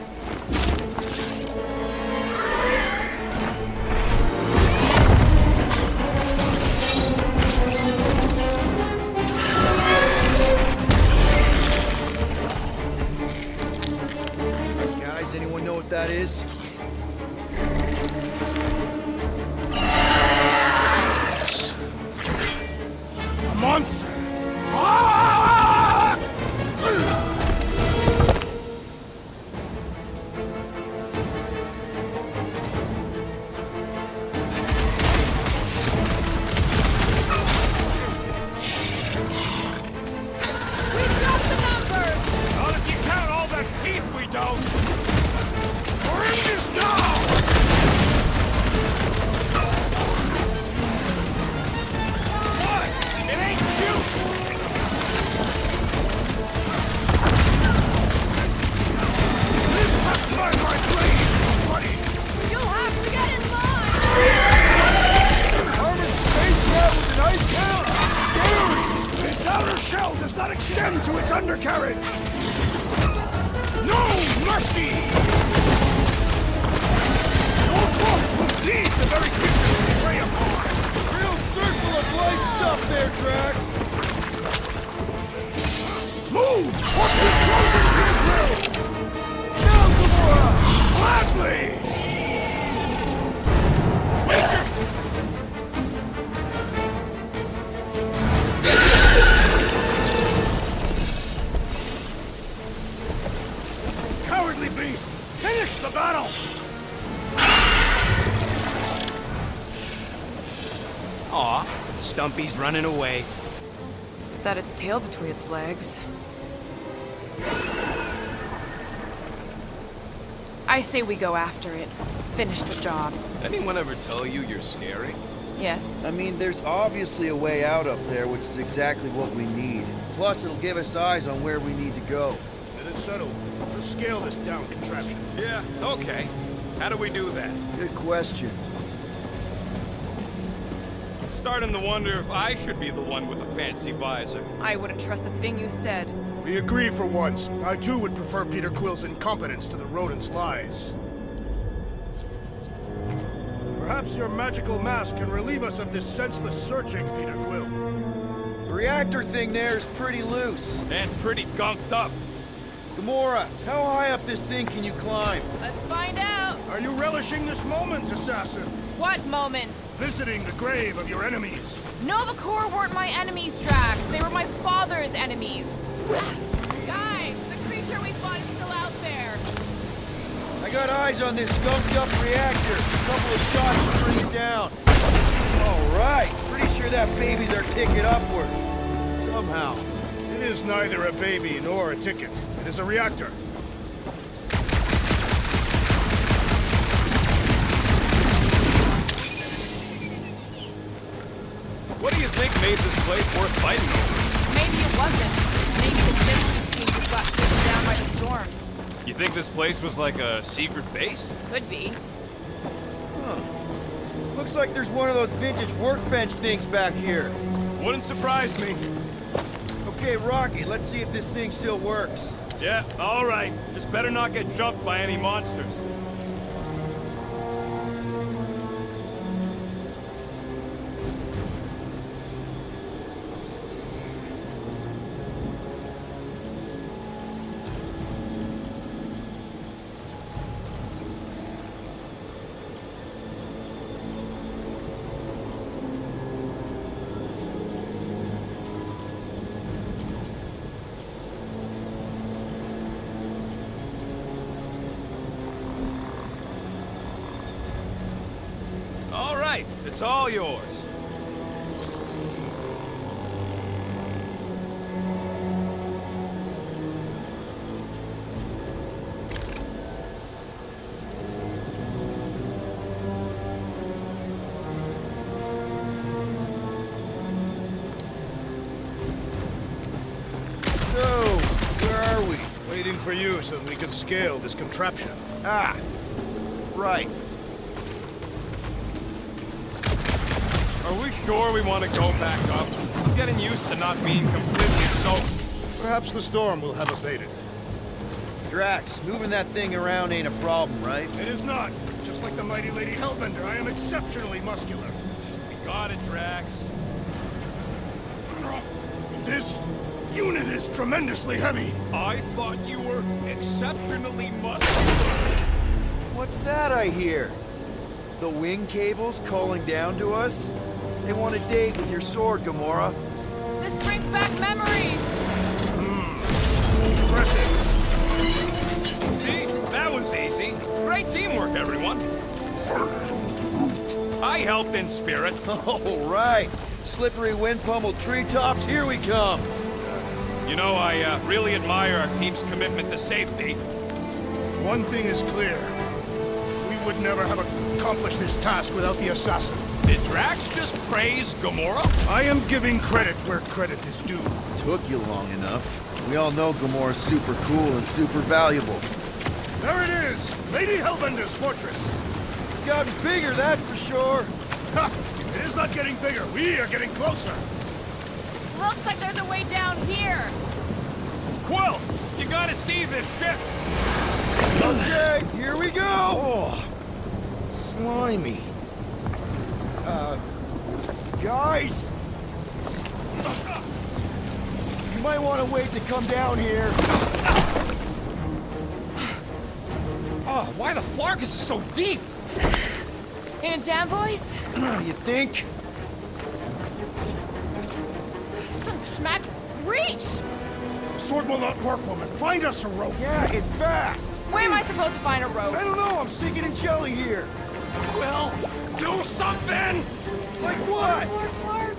Guys, anyone know what that is? A monster! Not if you count all the teeth we don't. We're in this now! What? It ain't cute! This must find my blade, buddy! You'll have to get in line! Armored spacecraft with an ice cap? Scary! Its outer shell does not extend to its undercarriage! No mercy! Your force will feed the very creatures we prey upon! Real circle of life stuff there, Drax. Move! Or be frozen to the grill! Now, Gamora! Gladly! Cowardly beast! Finish the battle! Aw, Stumpy's running away. That its tail between its legs. I say we go after it. Finish the job. Anyone ever tell you you're scary? Yes. I mean, there's obviously a way out up there, which is exactly what we need. Plus, it'll give us eyes on where we need to go. It is settled. Let's scale this down contraption. Yeah, okay. How do we do that? Good question. Starting to wonder if I should be the one with a fancy visor. I wouldn't trust a thing you said. We agree for once. I too would prefer Peter Quill's incompetence to the rodent's lies. Perhaps your magical mask can relieve us of this senseless searching, Peter Quill. The reactor thing there is pretty loose. And pretty gunked up. Gamora, how high up this thing can you climb? Let's find out. Are you relishing this moment, assassin? What moment? Visiting the grave of your enemies. Nova Corps weren't my enemies, Drax. They were my father's enemies. Guys, the creature we fought is still out there. I got eyes on this gunked up reactor. A couple of shots will bring it down. All right, pretty sure that baby's our ticket upward. Somehow. It is neither a baby nor a ticket. It is a reactor. What do you think made this place worth fighting over? Maybe it wasn't. Maybe the ships we've seen just got taken down by the storms. You think this place was like a secret base? Could be. Looks like there's one of those vintage workbench things back here. Wouldn't surprise me. Okay, Rocky, let's see if this thing still works. Yeah, all right. Just better not get jumped by any monsters. All right, it's all yours. So, where are we? Waiting for you so that we can scale this contraption. Ah, right. Are we sure we want to go back up? I'm getting used to not being completely soaked. Perhaps the storm will have abated. Drax, moving that thing around ain't a problem, right? It is not. Just like the mighty Lady Hellbender, I am exceptionally muscular. We got it, Drax. This unit is tremendously heavy. I thought you were exceptionally muscular. What's that I hear? The wing cables calling down to us? They want a date with your sword, Gamora. This brings back memories. Impressive. See? That was easy. Great teamwork, everyone. I helped in spirit. All right. Slippery wind-pummeled treetops, here we come. You know, I really admire our team's commitment to safety. One thing is clear. We would never have accomplished this task without the assassin. Did Drax just praise Gamora? I am giving credit where credit is due. Took you long enough. We all know Gamora's super cool and super valuable. There it is! Lady Hellbender's fortress! It's gotten bigger, that's for sure. Ha! It is not getting bigger. We are getting closer. Looks like there's a way down here. Quill, you gotta see this ship. Okay, here we go! Oh, slimy. Guys! You might want to wait to come down here. Oh, why the Flarkus is so deep? In a jam, boys? You think? Son of a schmack. Reach! The sword will not work, woman. Find us a rope. Yeah, and fast! Where am I supposed to find a rope? I don't know, I'm sinking in jelly here. Quill, do something! Like what? Flark.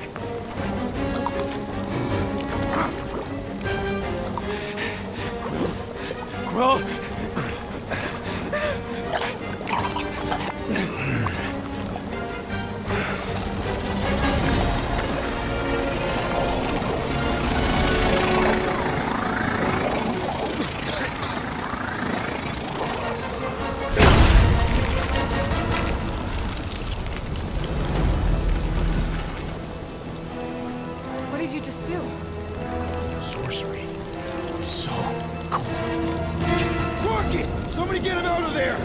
Quill, What did you just do? Sorcery. So cool. Rocket! Somebody get him out of there!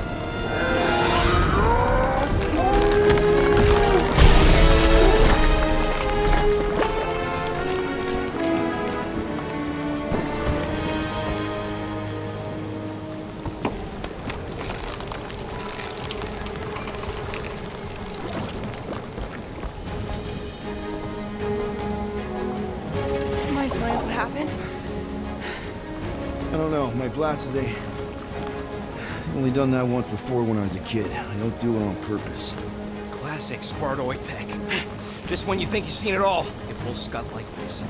happened? I don't know. My blasters, they... I've only done that once before when I was a kid. I don't do it on purpose. Classic Spartoid tech. Just when you think you've seen it all, it pulls scut like this.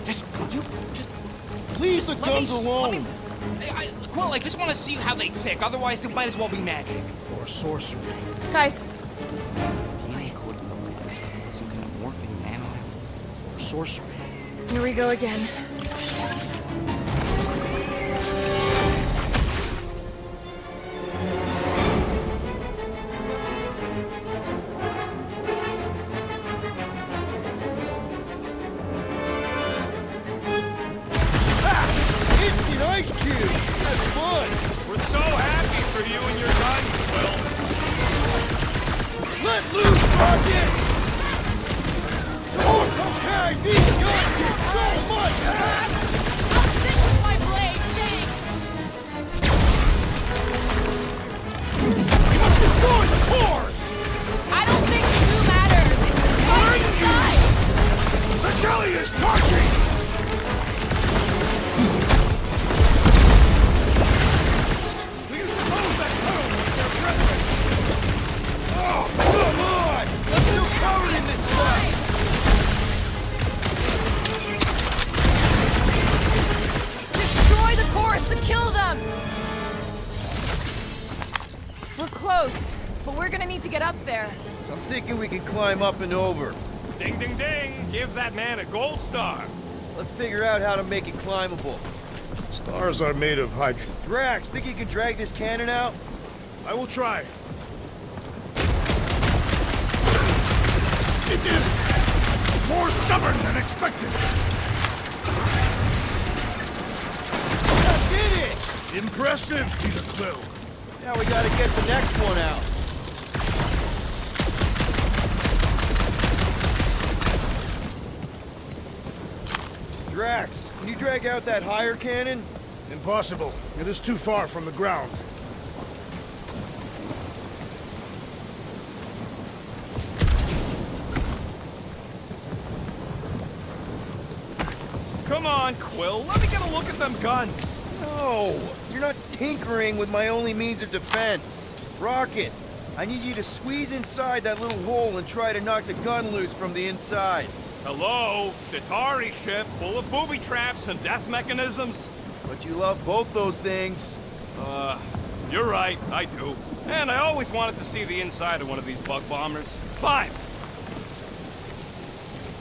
Just Leave the guns alone! Quill, I just want to see how they tick. Otherwise, it might as well be magic. Or sorcery. Guys, DNA code of numbers, some kind of morphing nano. Or sorcery. here we go again. Instant ice cube! That's fun! We're so happy for you and your guns, Quill. Let loose, Rocket! Oh, okay, these guns get so much ass! My blade, thanks! I'm destroying the cores! I don't think who matters. It's the fight inside. The jelly is charging! Do you suppose that Huddle is their brethren? Oh, come on! I'm still covered in this stuff! Destroy the course to kill them! We're close, but we're gonna need to get up there. I'm thinking we can climb up and over. Ding, ding, ding. Give that man a gold star. Let's figure out how to make it climbable. Stars are made of hydrogen. Drax, think you can drag this cannon out? I will try. It is more stubborn than expected. I did it! Impressive, Peter Quill. Now we gotta get the next one out. Drax, can you drag out that higher cannon? Impossible. It is too far from the ground. Come on, Quill. Let me get a look at them guns. No! You're not tinkering with my only means of defense. Rocket, I need you to squeeze inside that little hole and try to knock the gun loose from the inside. Hello? Chitauri ship full of booby traps and death mechanisms? But you love both those things. You're right, I do. And I always wanted to see the inside of one of these bug bombers. Fine.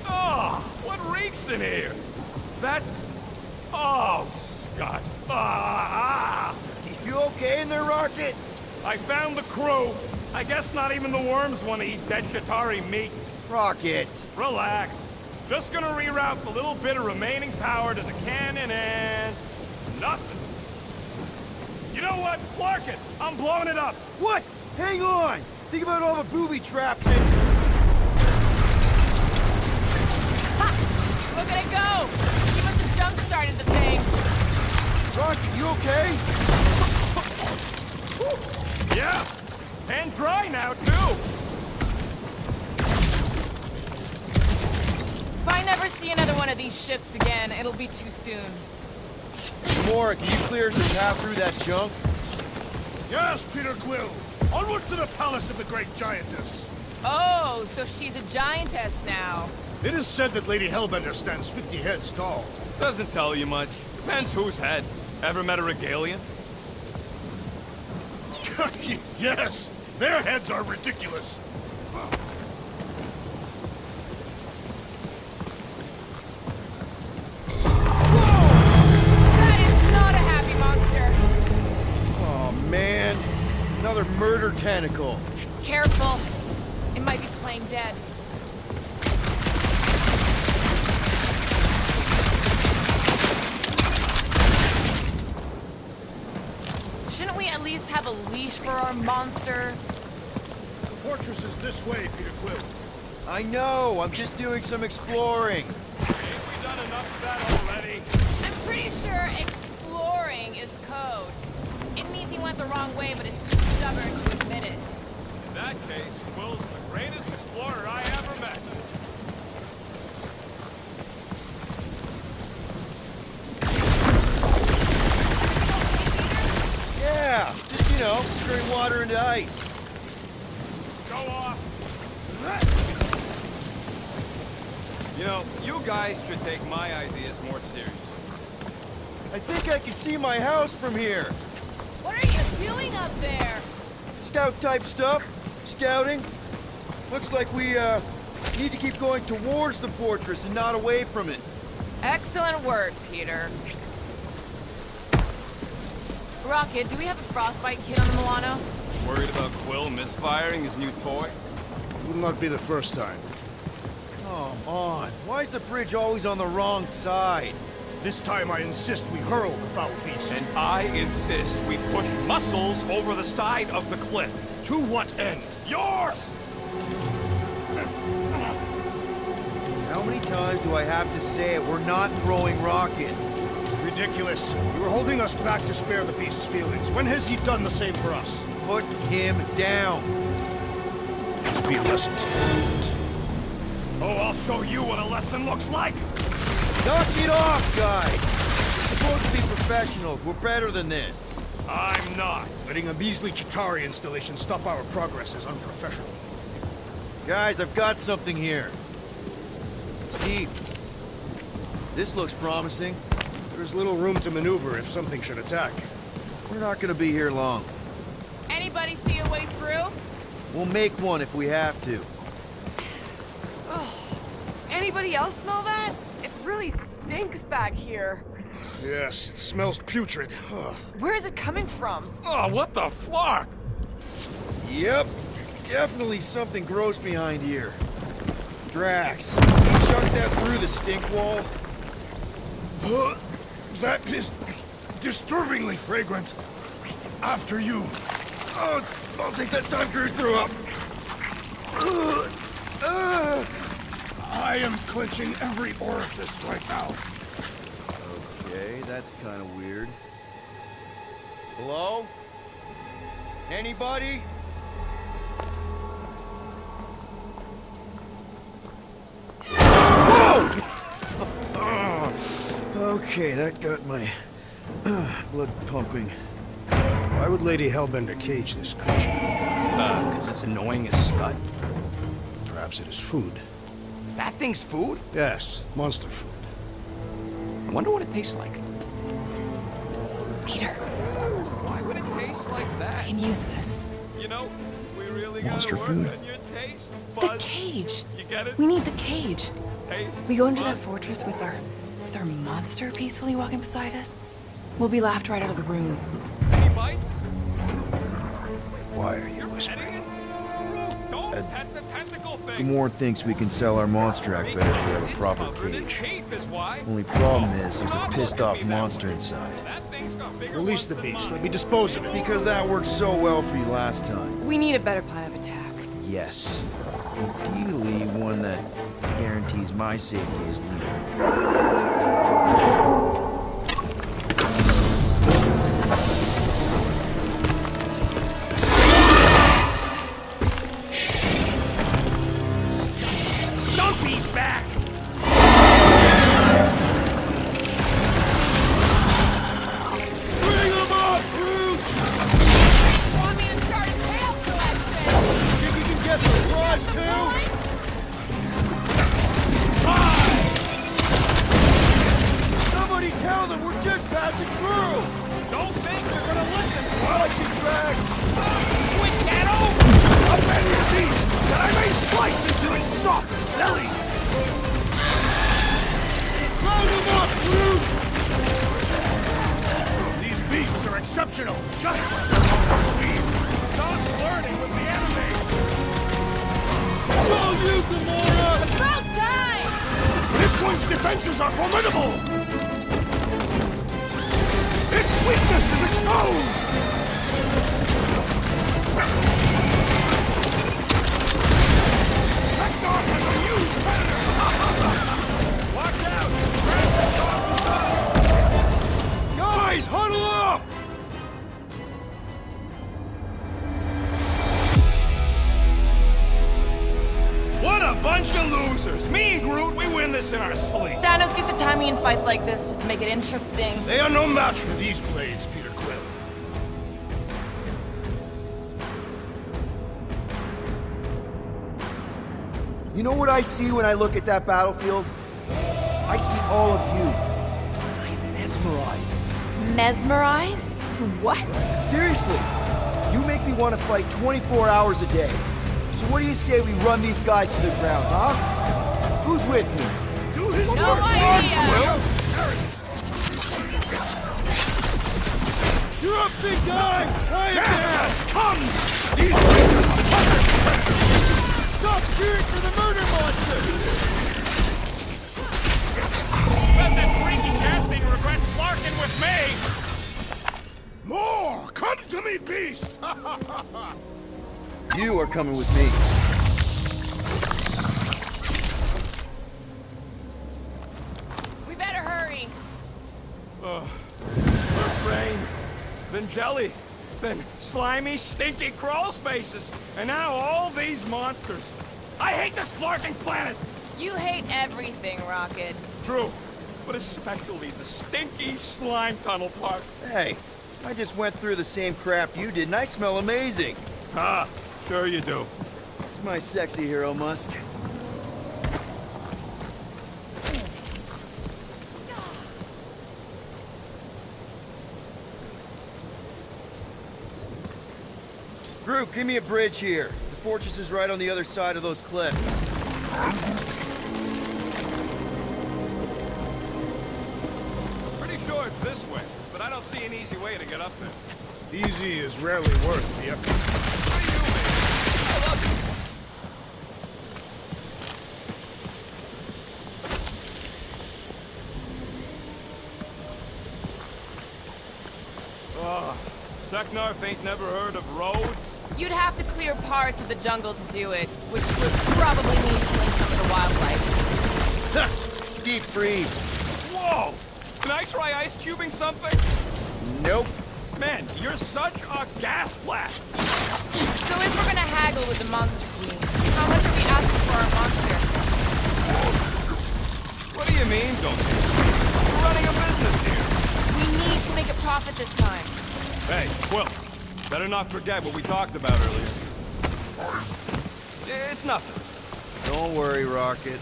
Oh, what reeks in here? That's... Oh, Scott. Ah! You okay in there, Rocket? I found the crew. I guess not even the worms want to eat dead Chitauri meat. Rocket! Relax. Just gonna reroute the little bit of remaining power to the cannon and... nothing. You know what? Clark it! I'm blowing it up! What? Hang on! Think about all the booby traps and... Ha! Look at it go! He must have jump-started the thing. Rocket, you okay? Yeah! And dry now, too! If I never see another one of these ships again, it'll be too soon. Gamora, can you clear some path through that junk? Yes, Peter Quill. Onward to the palace of the great giantess. Oh, so she's a giantess now. It is said that Lady Hellbender stands 50 heads tall. Doesn't tell you much. Depends whose head. Ever met a regalian? Yes, their heads are ridiculous. That is not a happy monster. Oh, man. Another murder tentacle. Careful. It might be playing dead. Shouldn't we at least have a leash for our monster? The fortress is this way, Peter Quill. I know, I'm just doing some exploring. Ain't we done enough of that already? I'm pretty sure exploring is code. It means he went the wrong way, but is too stubborn to admit it. In that case, Quill's the greatest explorer I ever met. nice. Go off. You know, you guys should take my ideas more seriously. I think I can see my house from here. What are you doing up there? Scout type stuff. Scouting. Looks like we, need to keep going towards the fortress and not away from it. Excellent work, Peter. Rocket, do we have a frostbite kit on the Milano? Worried about Quill misfiring his new toy? Will not be the first time. Come on. Why is the bridge always on the wrong side? This time I insist we hurl the foul beast. And I insist we push muscles over the side of the cliff. To what end? Yours! How many times do I have to say it? We're not throwing rocket. Ridiculous. You were holding us back to spare the beast's feelings. When has he done the same for us? Put him down. Just be a lesson to Groot. Oh, I'll show you what a lesson looks like! Knock it off, guys! We're supposed to be professionals. We're better than this. I'm not. Letting a measly Chitauri installation stop our progress is unprofessional. Guys, I've got something here. It's deep. This looks promising. There's little room to maneuver if something should attack. We're not gonna be here long. Anybody see a way through? We'll make one if we have to. Anybody else smell that? It really stinks back here. Yes, it smells putrid. Ugh. Where is it coming from? Oh, what the flark? Yep. Definitely something gross behind here. Drax, you chuck that through the stink wall? That is disturbingly fragrant. After you. Oh, it smells like that time Groot threw up. I am clenching every orifice right now. Okay, that's kind of weird. Hello? Anybody? Okay, that got my blood pumping. Why would Lady Hellbender cage this creature? Because it's annoying as scud. Perhaps it is food. That thing's food? Yes, monster food. I wonder what it tastes like. Peter, Why would it taste like I that? can use this. You know, we really Monster gotta work food. on your taste The buds. cage. You get it? We need the cage. Taste We go into that buds. fortress with our monster peacefully walking beside us. We'll be laughed right out of the room. Any bites? Why are you Petting whispering? it? Groot, don't pet the tentacle thing. Gamora thinks we can sell our monster act better if we have a It's proper covered in cage. tape is why. Only problem is there's a Stop pissed looking off at me that monster way. inside. That thing's got bigger Release ones the than beast. mine. Let me dispose of it. Because that worked so well for you last time. We need a better plan of attack. Yes. Ideally, one that guarantees my safety as leader. Stumpy's back! Bring him up, Groot! Want me to start a tail collection? Think we can get the claws too? Somebody tell them we're just passing through! Don't think they're gonna listen! Watch it, Drax! Squid cattle! Up any of these, that I may slice into its soft belly! Load him up, Groot! These beasts are exceptional, just like the ones I believe. Stop flirting with the enemy! It's all you, Gamora! About time! This one's defenses are formidable! Its weakness is exposed! Sektor has a new predator! Watch out! Drax is off! Guys, huddle up! What a bunch of losers! Me and Groot, we win this in our sleep! Thanos used to time me in fights like this just to make it interesting. They are no match for these blades, Peter Quill. You know what I see when I look at that battlefield? I see all of you. I'm mesmerized. Mesmerized? What? Seriously, you make me want to fight 24 hours a day. So what do you say we run these guys to the ground, huh? Who's with me? Do his No work, idea. Quill! You're up, big guy! Death has come! These creatures are puppets! Stop cheering for the murder monster! Bet that freaky cat thing regrets flarking with me! More! Come to me, beast! You are coming with me. We better hurry. First rain, then jelly, then slimy, stinky crawl spaces, and now all these monsters. I hate this flarking planet! You hate everything, Rocket. True, but especially the stinky slime tunnel part. Hey, I just went through the same crap you did, and I smell amazing. Ah, sure you do. It's my sexy hero, Musk. Groot, give me a bridge here. The fortress is right on the other side of those cliffs. Pretty sure it's this way, but I don't see an easy way to get up there. Easy is rarely worth the effort. What do you mean? I love you. Seknarf ain't never heard of roads? You'd have to clear parts of the jungle to do it, which would probably mean killing some of the wildlife. Deep freeze. Whoa! Can I try ice cubing something? Nope. Man, you're such a gas blast! So if we're gonna haggle with the Monster Queen, how much are we asking for our monster? What do you mean, don't you? We're running a business here. We need to make a profit this time. Hey, Quill, better not forget what we talked about earlier. It's nothing. Don't worry, Rocket.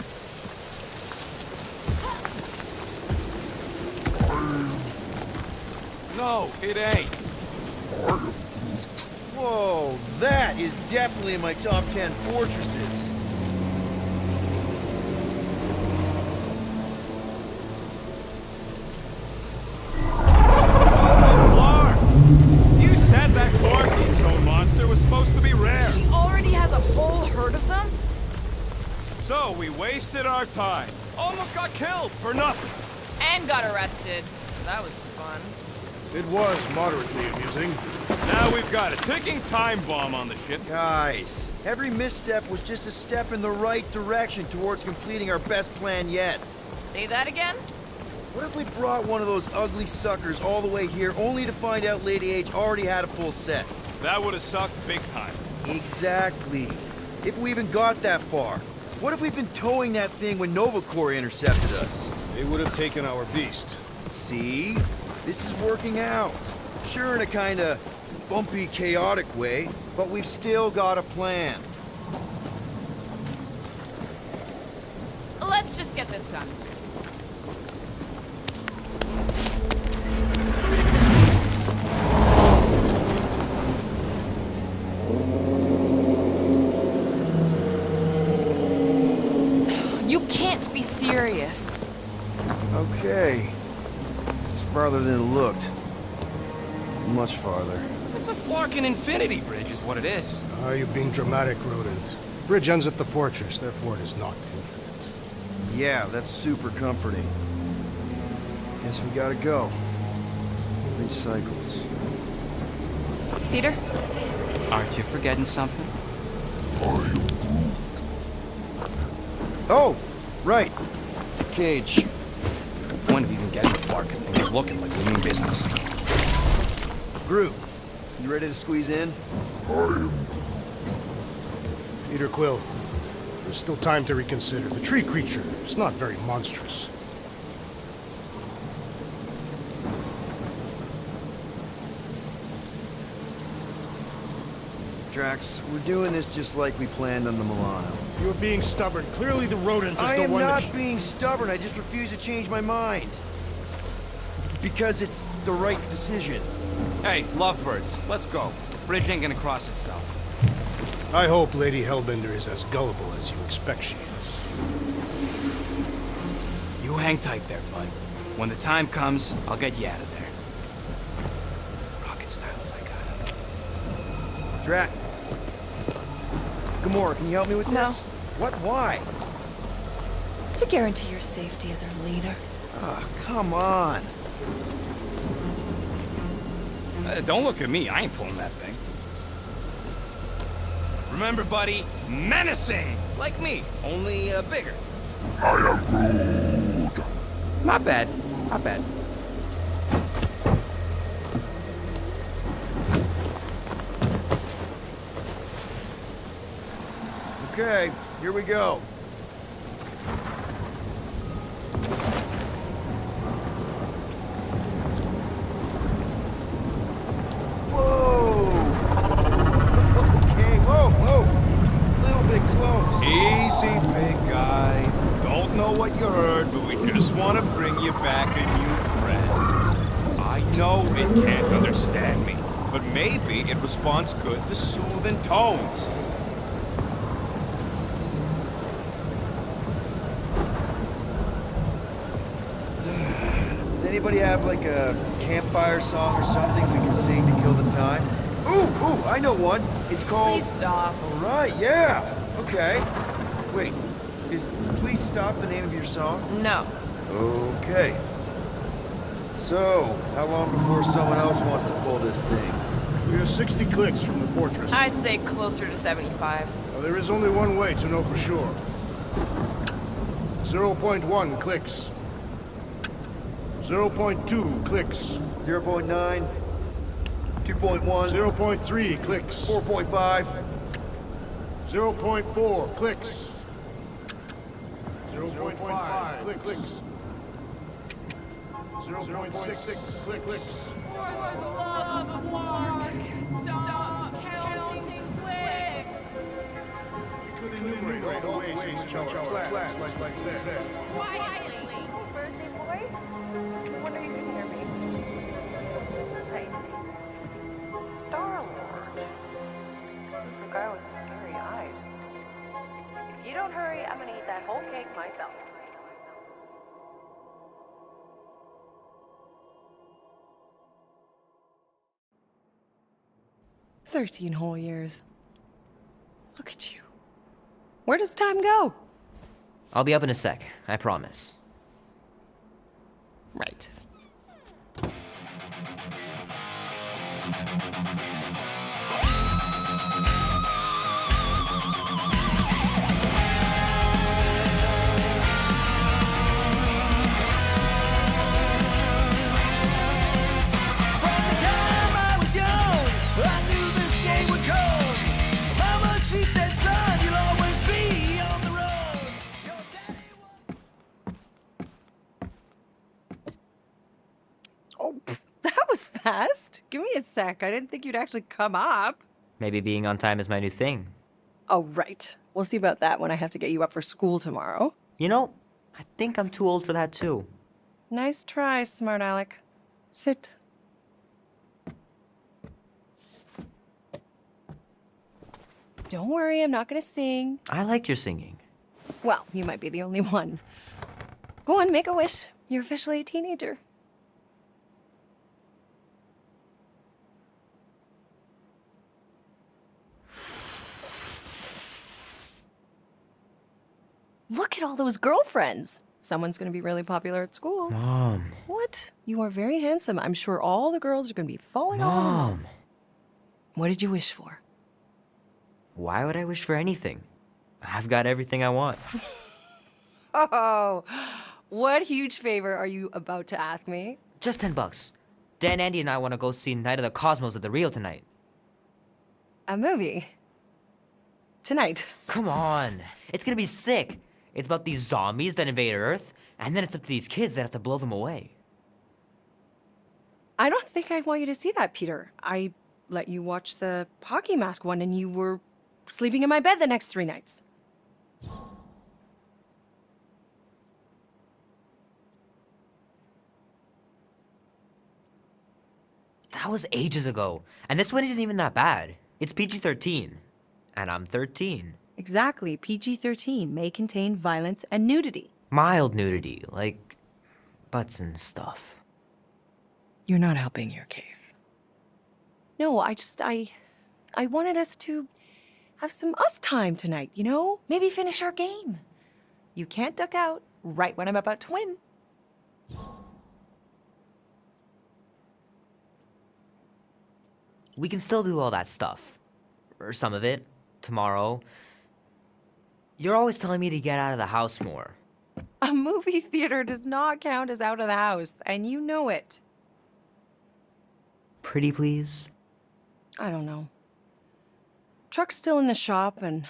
No, it ain't. Whoa, that is definitely in my top 10 fortresses. You said that Quarantine Zone monster was supposed to be rare. She already has a whole herd of them? So we wasted our time. Almost got killed for nothing. And got arrested. That was fun. It was moderately amusing. Now we've got a ticking time bomb on the ship. Guys, every misstep was just a step in the right direction towards completing our best plan yet. Say that again? What if we brought one of those ugly suckers all the way here only to find out Lady H already had a full set? That would have sucked big time. Exactly. If we even got that far. What if we'd been towing that thing when Nova Corps intercepted us? They would have taken our beast. See? This is working out. Sure, in a kinda bumpy, chaotic way, but we've still got a plan. Let's just get this done. You can't be serious. Okay. It's farther than it looked. Much farther. It's a flarkin' infinity bridge is what it is. Are you being dramatic, Rodent? Bridge ends at the fortress, therefore it is not infinite. Yeah, that's super comforting. Guess we gotta go. 3 cycles. Peter? Aren't you forgetting something? Oh! Right. Cage. The point of even getting the flarkin' thing is looking like we mean business. Groot, you ready to squeeze in? Peter Quill, there's still time to reconsider. The tree creature is not very monstrous. Drax. We're doing this just like we planned on the Milano. You're being stubborn. Clearly the rodent is I the am one not that... being stubborn. I just refuse to change my mind. Because it's the right decision. Hey, lovebirds, let's go. Bridge ain't gonna cross itself. I hope Lady Hellbender is as gullible as you expect she is. You hang tight there, bud. When the time comes, I'll get you out of there. Rocket style if I got it. Drax. Gamora, can you help me with this? What? Why? To guarantee your safety as our leader. Ah, come on. Don't look at me, I ain't pulling that thing. Remember, buddy, menacing! Like me, only bigger. I am Groot. Not bad, not bad. Okay, here we go. Easy, big guy. Don't know what you heard, but we just want to bring you back a new friend. I know it can't understand me, but maybe it responds good to soothing tones. Does anybody have like a campfire song or something we can sing to kill the time? Ooh, I know one. It's called... Please stop. All right, yeah. Okay. Wait, is Please Stop the name of your song? No. Okay. So, how long before someone else wants to pull this thing? We are 60 clicks from the fortress. I'd say closer to 75. Well, there is only one way to know for sure. 0.1 clicks. 0.2 clicks. 0.9, 2.1, 0.3 clicks. 4.5. 0.4 clicks. 0.5 clicks. 0.6 clicks. For the love of Mark, stop counting clicks. We could enumerate all the ways in which our class like fair. Birthday boy? I wonder you can hear me. Right. Star-Lord. Who's the guy with the scary eyes? If you don't hurry, I'm gonna eat that whole cake myself. "13 whole years. Look at you. Where does time go?" I'll be up in a sec, I promise. Right. Fast? Give me a sec. I didn't think you'd actually come up. Maybe being on time is my new thing. Oh, right. We'll see about that when I have to get you up for school tomorrow. You know, I think I'm too old for that too. Nice try, smart Alec. Sit. Don't worry, I'm not gonna sing. I like your singing. Well, you might be the only one. Go on, make a wish. You're officially a teenager. Look at all those girlfriends. Someone's gonna be really popular at school. Mom. What? You are very handsome. I'm sure all the girls are gonna be falling all in love. What did you wish for? Why would I wish for anything? I've got everything I want. Oh, what huge favor are you about to ask me? Just $10. Dan, Andy, and I want to go see Night of the Cosmos at the Rio tonight. A movie? Tonight? Come on. It's gonna be sick. It's about these zombies that invade Earth, and then it's up to these kids that have to blow them away. I don't think I want you to see that, Peter. I let you watch the hockey mask one and you were sleeping in my bed the next 3 nights. That was ages ago. And this one isn't even that bad. It's PG-13. And I'm 13. Exactly. PG-13 may contain violence and nudity. Mild nudity, like butts and stuff. You're not helping your case. No, I wanted us to have some us time tonight, you know? Maybe finish our game. You can't duck out right when I'm about to win. We can still do all that stuff. Or some of it. Tomorrow. You're always telling me to get out of the house more. A movie theater does not count as out of the house, and you know it. Pretty please? I don't know. Truck's still in the shop, and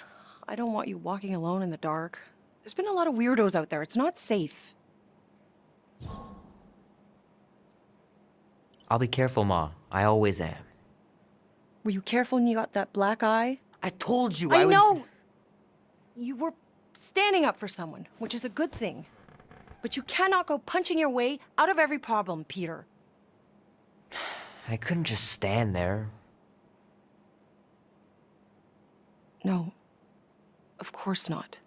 I don't want you walking alone in the dark. There's been a lot of weirdos out there. It's not safe. I'll be careful, Ma. I always am. Were you careful when you got that black eye? I told you I was... know! You were standing up for someone, which is a good thing. But you cannot go punching your way out of every problem, Peter. I couldn't just stand there. No. Of course not.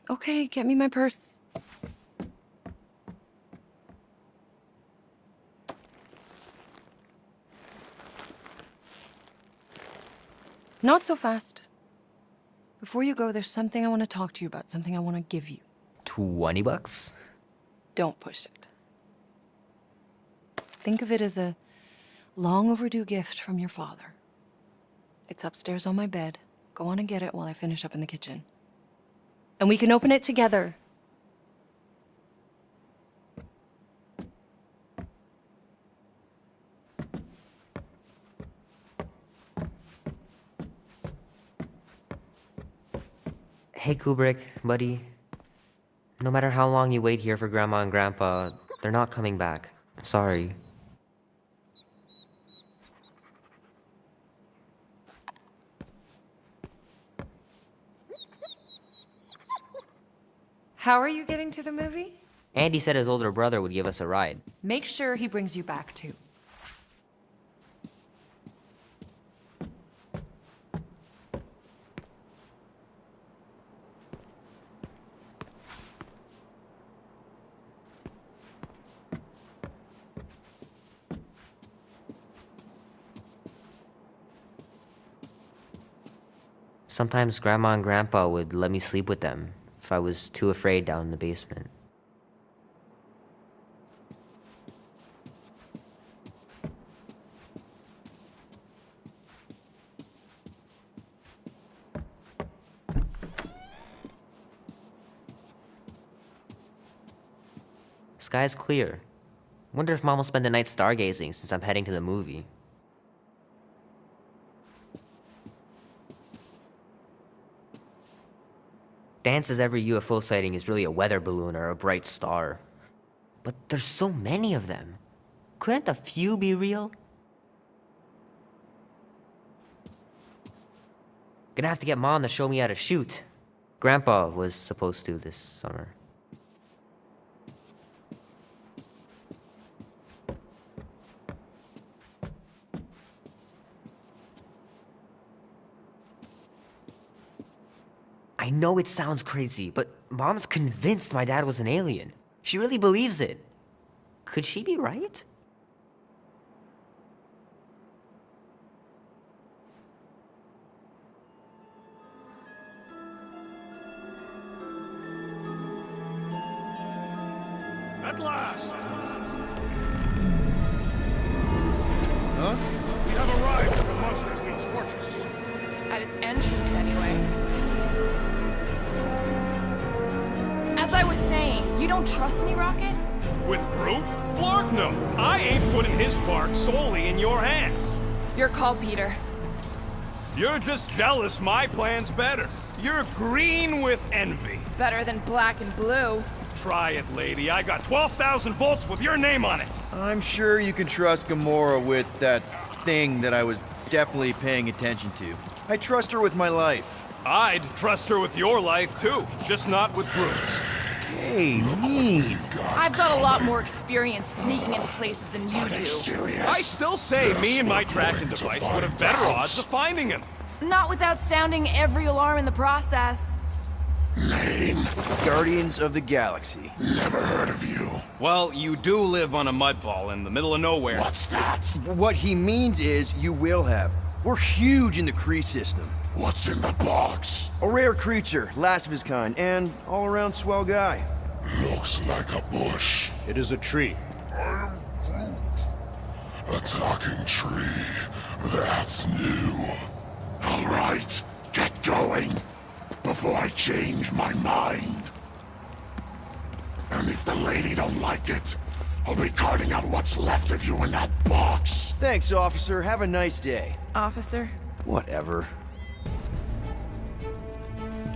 Okay, get me my purse. Not so fast. Before you go, there's something I want to talk to you about, something I want to give you. $20? Don't push it. Think of it as a long overdue gift from your father. It's upstairs on my bed. Go on and get it while I finish up in the kitchen. And we can open it together. Hey, Kubrick, buddy. No matter how long you wait here for Grandma and Grandpa, they're not coming back. Sorry. How are you getting to the movie? Andy said his older brother would give us a ride. Make sure he brings you back, too. Sometimes Grandma and Grandpa would let me sleep with them if I was too afraid down in the basement. Sky's clear. Wonder if Mom will spend the night stargazing since I'm heading to the movie. Dan says every UFO sighting is really a weather balloon or a bright star. But there's so many of them. Couldn't a few be real? Gonna have to get Mom to show me how to shoot. Grandpa was supposed to this summer. I know it sounds crazy, but Mom's convinced my dad was an alien. She really believes it. Could she be right? At last! Huh? We have arrived at the Monster King's fortress. At its entrance, anyway. As I was saying, you don't trust me, Rocket? With Groot? Flark no. I ain't putting his bark solely in your hands. Your call, Peter. You're just jealous my plan's better. You're green with envy. Better than black and blue. Try it, lady. I got 12,000 volts with your name on it. I'm sure you can trust Gamora with that thing that I was definitely paying attention to. I trust her with my life. I'd trust her with your life, too. Just not with Groot's. Hey, mean. I've got a lot more experience sneaking into places than you do. I still say me and my tracking device would have better odds of finding him. Not without sounding every alarm in the process. Lame. Guardians of the Galaxy. Never heard of you. Well, you do live on a mud ball in the middle of nowhere. What's that? What he means is you will have. We're huge in the Kree system. What's in the box? A rare creature, last of his kind, and all-around swell guy. Looks like a bush. It is a tree. A talking tree. That's new. All right, get going before I change my mind. And if the lady don't like it, I'll be carting out what's left of you in that box. Thanks, officer. Have a nice day. Officer? Whatever.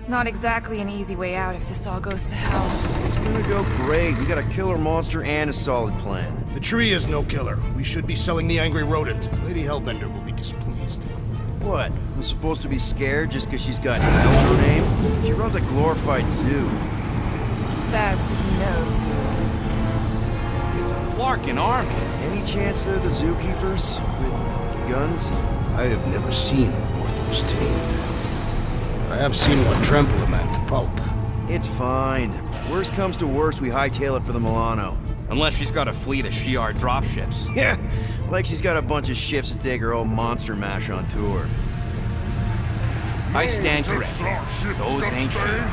Not exactly an easy way out if this all goes to hell. It's gonna go great. We got a killer monster and a solid plan. The tree is no killer. We should be selling the angry rodent. Lady Hellbender will be displeased. What? I'm supposed to be scared just because she's got hell in her name? She runs a glorified zoo. That's no zoo. It's a Flarkin army. Any chance they're the zookeepers with guns? I have never seen orthos tamed. I have seen one trample a man to pulp. It's fine. Worst comes to worst, we hightail it for the Milano. Unless she's got a fleet of Shi'ar dropships. Yeah, like she's got a bunch of ships to take her old monster mash on tour. I stand corrected. Those ain't Shi'ar.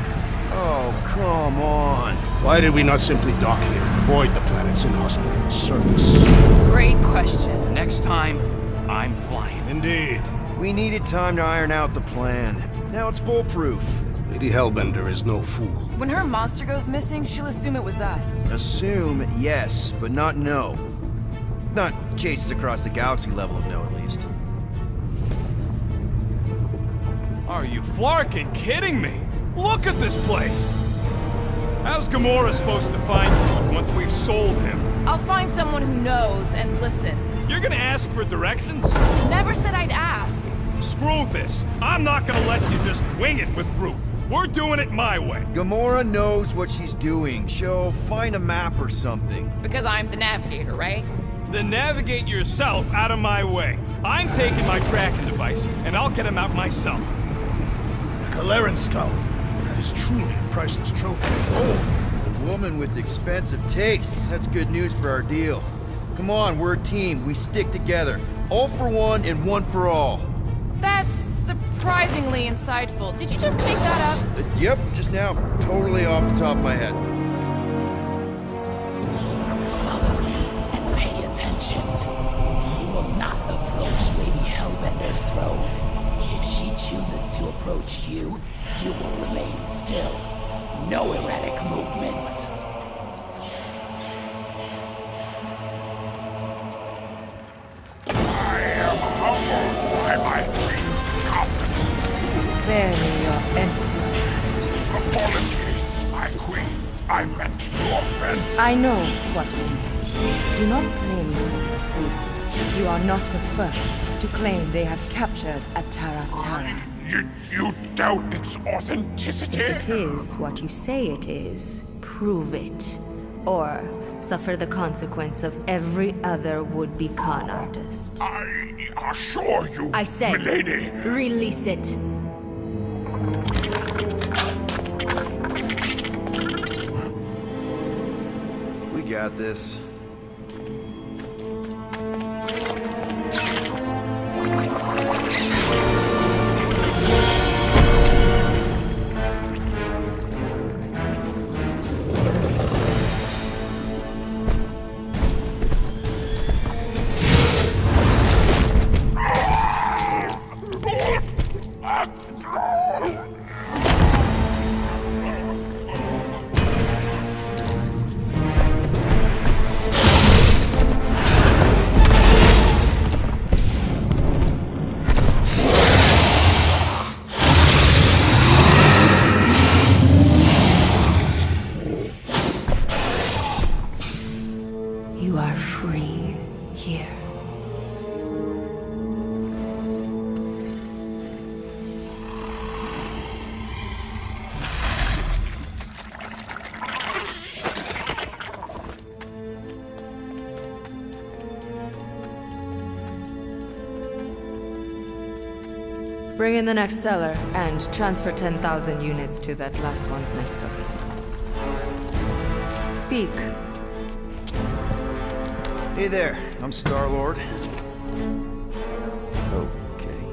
Oh, come on. Why did we not simply dock here and avoid the planet's inhospitable surface? Great question. Next time, I'm flying. Indeed. We needed time to iron out the plan. Now it's foolproof. Lady Hellbender is no fool. When her monster goes missing, she'll assume it was us. Assume, yes, but not know. Not chases across the galaxy level of no, at least. Are you Flarkin kidding me? Look at this place! How's Gamora supposed to find Groot once we've sold him? I'll find someone who knows and listen. You're gonna ask for directions? Never said I'd ask. Screw this. I'm not gonna let you just wing it with Groot. We're doing it my way. Gamora knows what she's doing. She'll find a map or something. Because I'm the navigator, right? Then navigate yourself out of my way. I'm taking my tracking device, and I'll get him out myself. The Kaleran skull. That is truly a priceless trophy. Oh, a woman with expensive tastes. That's good news for our deal. Come on, we're a team. We stick together. All for one and one for all. That's surprisingly insightful. Did you just make that up? Yep, just now. Totally off the top of my head. Follow me and pay attention. You will not approach Lady Hellbender's throne. If she chooses to approach you, you will remain still. No erratic movements. I am humbled by my queen's competence. Spare me your empty gratitude. Apologies, my queen. I meant no offense. I know what you meant. Do not blame me for your food. You are not the first to claim they have captured a Tara. You doubt its authenticity? If it is what you say it is, prove it. Or suffer the consequence of every other would-be con artist. I assure you, I said, milady. Release it. We got this. Bring in the next seller and transfer 10,000 units to that last one's next of it. Speak. Hey there, I'm Star-Lord. Okay.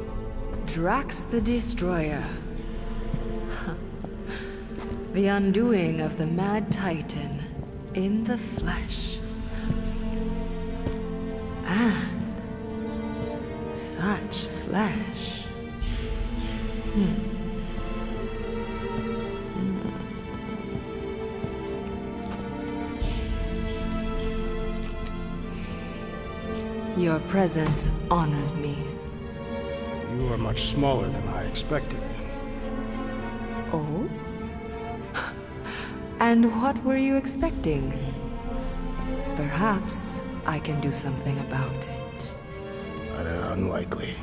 Drax the Destroyer. The undoing of the Mad Titan in the flesh. And such flesh. Your presence honors me. You are much smaller than I expected. Oh? And what were you expecting? Perhaps I can do something about it. Unlikely.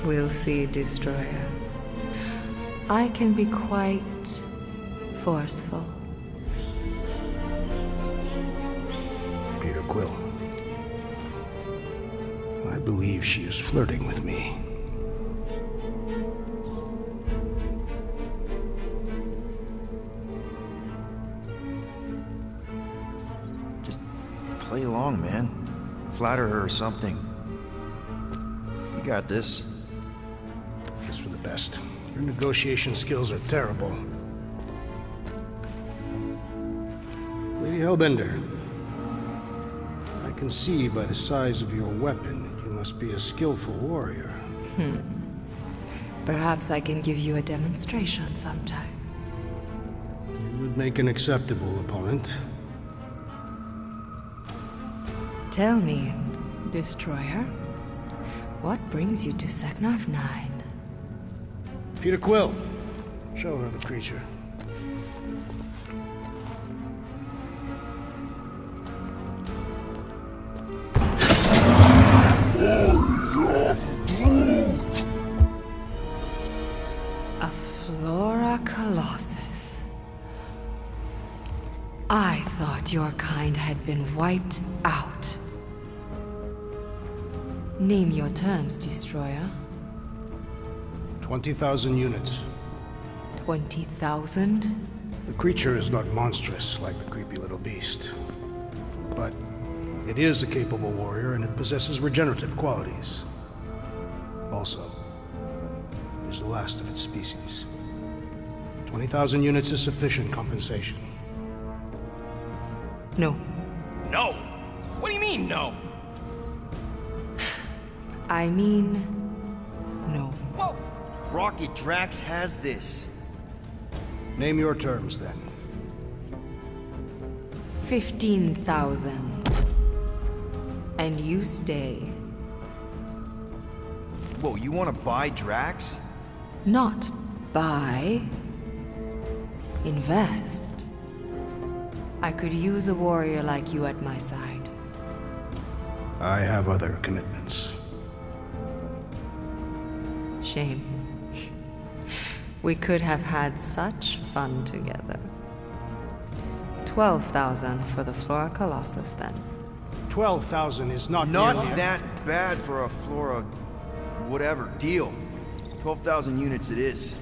We'll see, Destroyer. I can be quite forceful. Peter Quill. I believe she is flirting with me. Just play along, man. Flatter her or something. You got this. It's for the best. Your negotiation skills are terrible. Lady Hellbender, I can see by the size of your weapon that you must be a skillful warrior. Perhaps I can give you a demonstration sometime. You would make an acceptable opponent. Tell me, Destroyer, what brings you to Seknarf 9? Peter Quill, show her the creature. A Flora Colossus. I thought your kind had been wiped out. Name your terms, Destroyer. 20,000 units. 20,000? The creature is not monstrous like the creepy little beast. But it is a capable warrior and it possesses regenerative qualities. Also, it is the last of its species. 20,000 units is sufficient compensation. No. No! What do you mean, no? I mean, no. Whoa! Rocket Drax has this. Name your terms, then. 15,000. And you stay. Whoa, you want to buy Drax? Not buy. Invest. I could use a warrior like you at my side. I have other commitments. Shame. We could have had such fun together. 12,000 for the Flora Colossus, then. 12,000 is not Not nearly that bad for a Flora... whatever, deal. 12,000 units it is.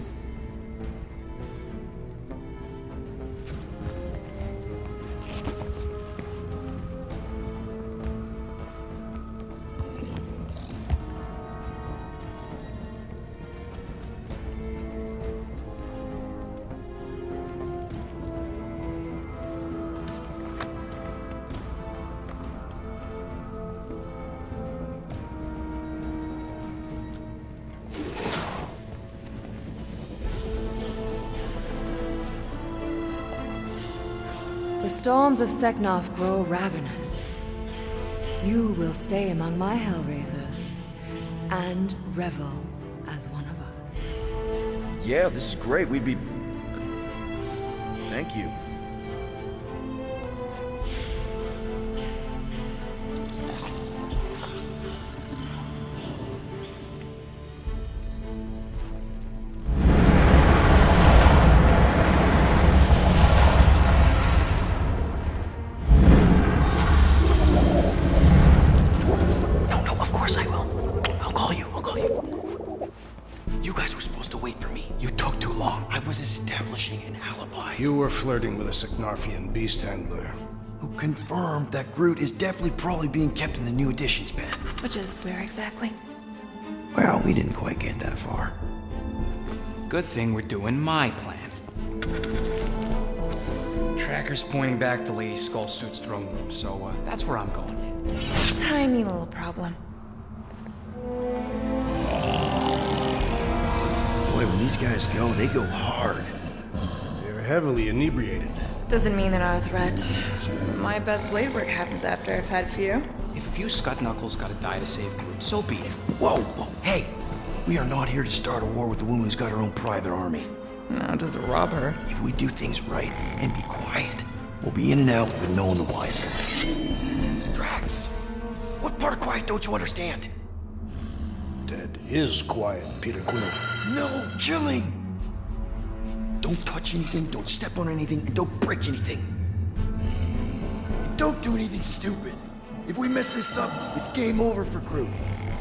The storms of Seknarf grow ravenous. You will stay among my Hellraisers and revel as one of us. Yeah, this is great. We'd be... Thank you. was establishing an alibi. You were flirting with a Seknarfian beast handler. Who confirmed that Groot is definitely probably being kept in the new editions pen. Which is where exactly? Well, we didn't quite get that far. Good thing we're doing my plan. Tracker's pointing back to Lady Skullsuit's throne room, so that's where I'm going. Tiny little problem. Boy, when these guys go, they go hard. They're heavily inebriated. Doesn't mean they're not a threat. Some of my best blade work happens after I've had a few. If a few scut knuckles gotta die to save Groot, so be it. Whoa, whoa, hey! We are not here to start a war with the woman who's got her own private army. No, just rob her. If we do things right and be quiet, we'll be in and out with no one the wiser. Drax, what part of quiet don't you understand? Dead is quiet, Peter Quill. No killing! Don't touch anything, don't step on anything, and don't break anything. And don't do anything stupid. If we mess this up, it's game over for Groot.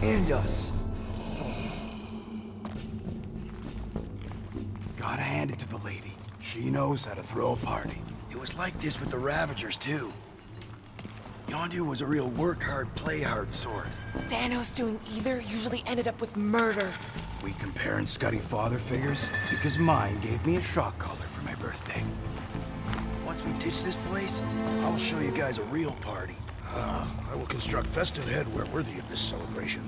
And us. Gotta hand it to the lady. She knows how to throw a party. It was like this with the Ravagers, too. Yondu was a real work-hard, play-hard sort. Thanos doing either usually ended up with murder. We comparing Scuddy father figures? Because mine gave me a shock collar for my birthday. Once we ditch this place, I will show you guys a real party. I will construct festive headwear worthy of this celebration.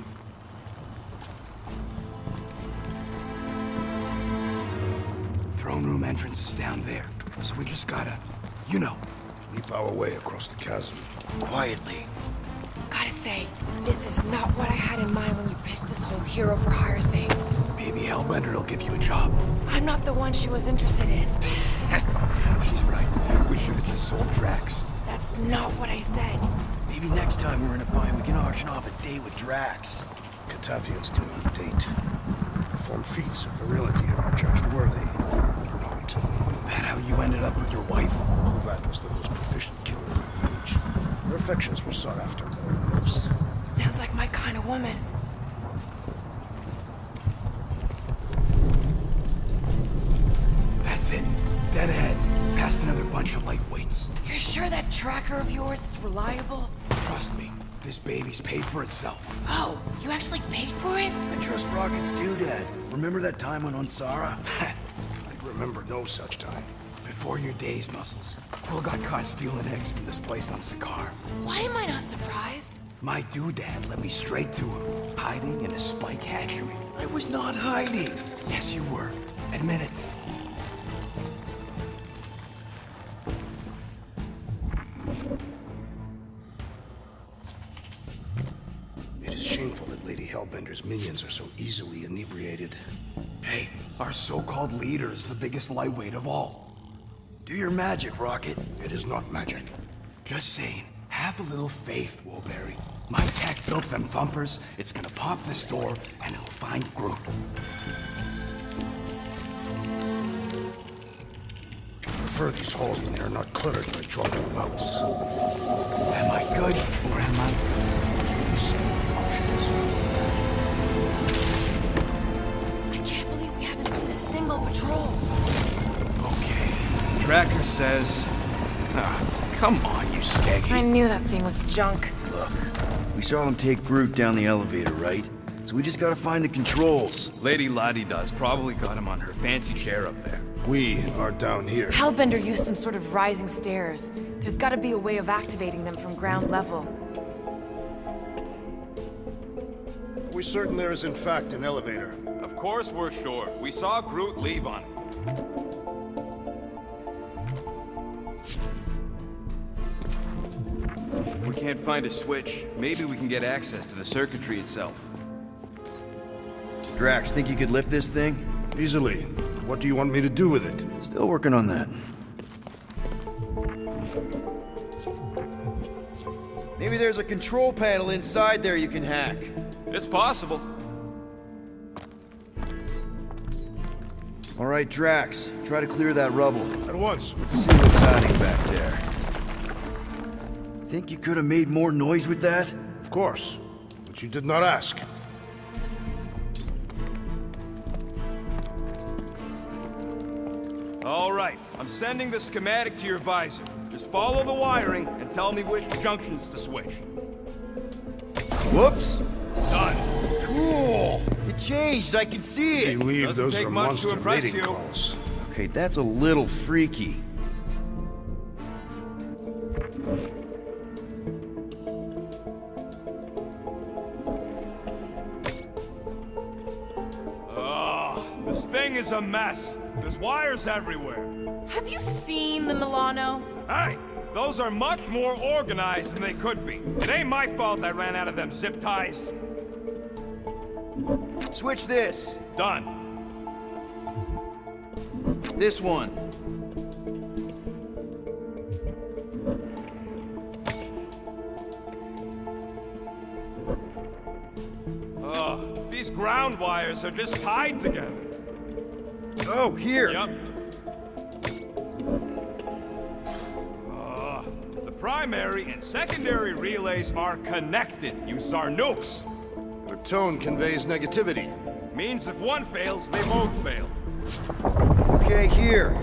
Throne room entrance is down there, so we just gotta, you know. Leap our way across the chasm. Quietly. Gotta say, this is not what I had in mind when you pitched this whole hero for hire thing. Maybe Hellbender'll give you a job. I'm not the one she was interested in. She's right. We should have just sold Drax. That's not what I said. Maybe next time we're in a bind, we can auction off a date with Drax. Catathians do not date. Perform feats of virility and are judged worthy. Or not. That how you ended up with your wife? That was the most proficient killer in the village. Her affections were sought after more than most. Sounds like my kind of woman. That's it. Dead ahead. Past another bunch of lightweights. You're sure that tracker of yours is reliable? Trust me, this baby's paid for itself. Oh, you actually paid for it? I trust Rocket's doodad. Remember that time on Unsara? I remember no such time. Before your days, Muscles, Quill got caught stealing eggs from this place on Sakaar. Why am I not surprised? My doodad led me straight to him, hiding in a spike hatchery. I was not hiding. Yes, you were. Admit it. It is shameful that Lady Hellbender's minions are so easily inebriated. Hey, our so-called leader is the biggest lightweight of all. Do your magic, Rocket. It is not magic. Just saying, have a little faith, Woolberry. My tech built them thumpers, it's gonna pop this door, and it'll find Groot. I prefer these halls when they are not cluttered by drunken louts. Am I good, or am I good? Those were the same options. I can't believe we haven't seen a single patrol. Okay. Tracker says... come on, you skeggy. I knew that thing was junk. Look, we saw them take Groot down the elevator, right? So we just gotta find the controls. Lady Ladi-Da's probably got him on her fancy chair up there. We are down here. Hellbender used some sort of rising stairs. There's gotta be a way of activating them from ground level. Are we certain there is in fact an elevator? Of course we're sure. We saw Groot leave on it. If we can't find a switch, maybe we can get access to the circuitry itself. Drax, think you could lift this thing? Easily. What do you want me to do with it? Still working on that. Maybe there's a control panel inside there you can hack. It's possible. All right, Drax, try to clear that rubble. At once. Let's see what's hiding back there. Think you could have made more noise with that? Of course. But you did not ask. All right, I'm sending the schematic to your visor. Just follow the wiring and tell me which junctions to switch. Whoops! Done. Cool! It changed, I can see it! Believe Doesn't those take are much to monster impress mating you. calls. Okay, that's a little freaky. This thing is a mess. There's wires everywhere. Have you seen the Milano? Hey, those are much more organized than they could be. It ain't my fault I ran out of them zip ties. Switch this. Done. This one. Ugh, these ground wires are just tied together. Oh, here. Yep. The primary and secondary relays are connected. You Zarnooks. Your tone conveys negativity. Means if one fails, they both fail. Okay, here.